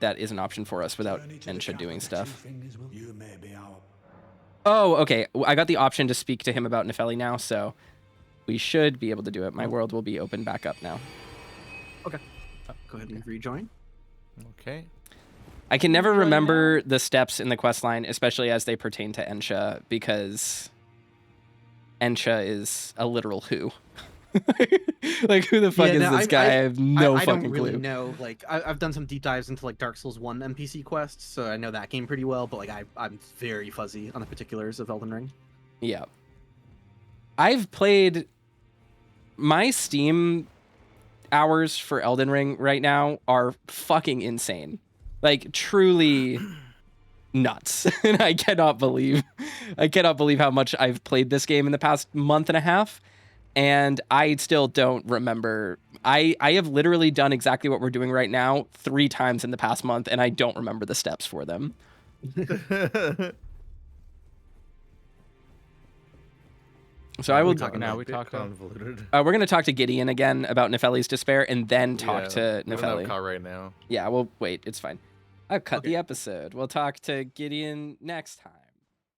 that is an option for us without Ensha doing stuff. You may be our Oh, okay. I got the option to speak to him about Nefeli now, so we should be able to do it. My world will be open back up now. Go ahead and rejoin. Okay. I can never remember the steps in the quest line, especially as they pertain to Ensha, because Ensha is a literal who. Like, who the fuck is no, this guy? I have no I fucking don't really clue. know. Like, I've done some deep dives into like Dark Souls 1 NPC quests, so I know that game pretty well. But like, I'm very fuzzy on the particulars of Elden Ring. Yeah. I've played my Steam hours for Elden Ring right now are fucking insane. Like, truly nuts. And I cannot believe how much I've played this game in the past month and a half. And I still don't remember. I have literally done exactly what we're doing right now 3 times in the past month, and I don't remember the steps for them. So I will. Now we talk convoluted. We're going to talk to Gideon again about Nefeli's despair, and then talk to We don't Nefeli. have Kyle right now. Yeah, well, wait, it's fine. I've cut the episode. We'll talk to Gideon next time.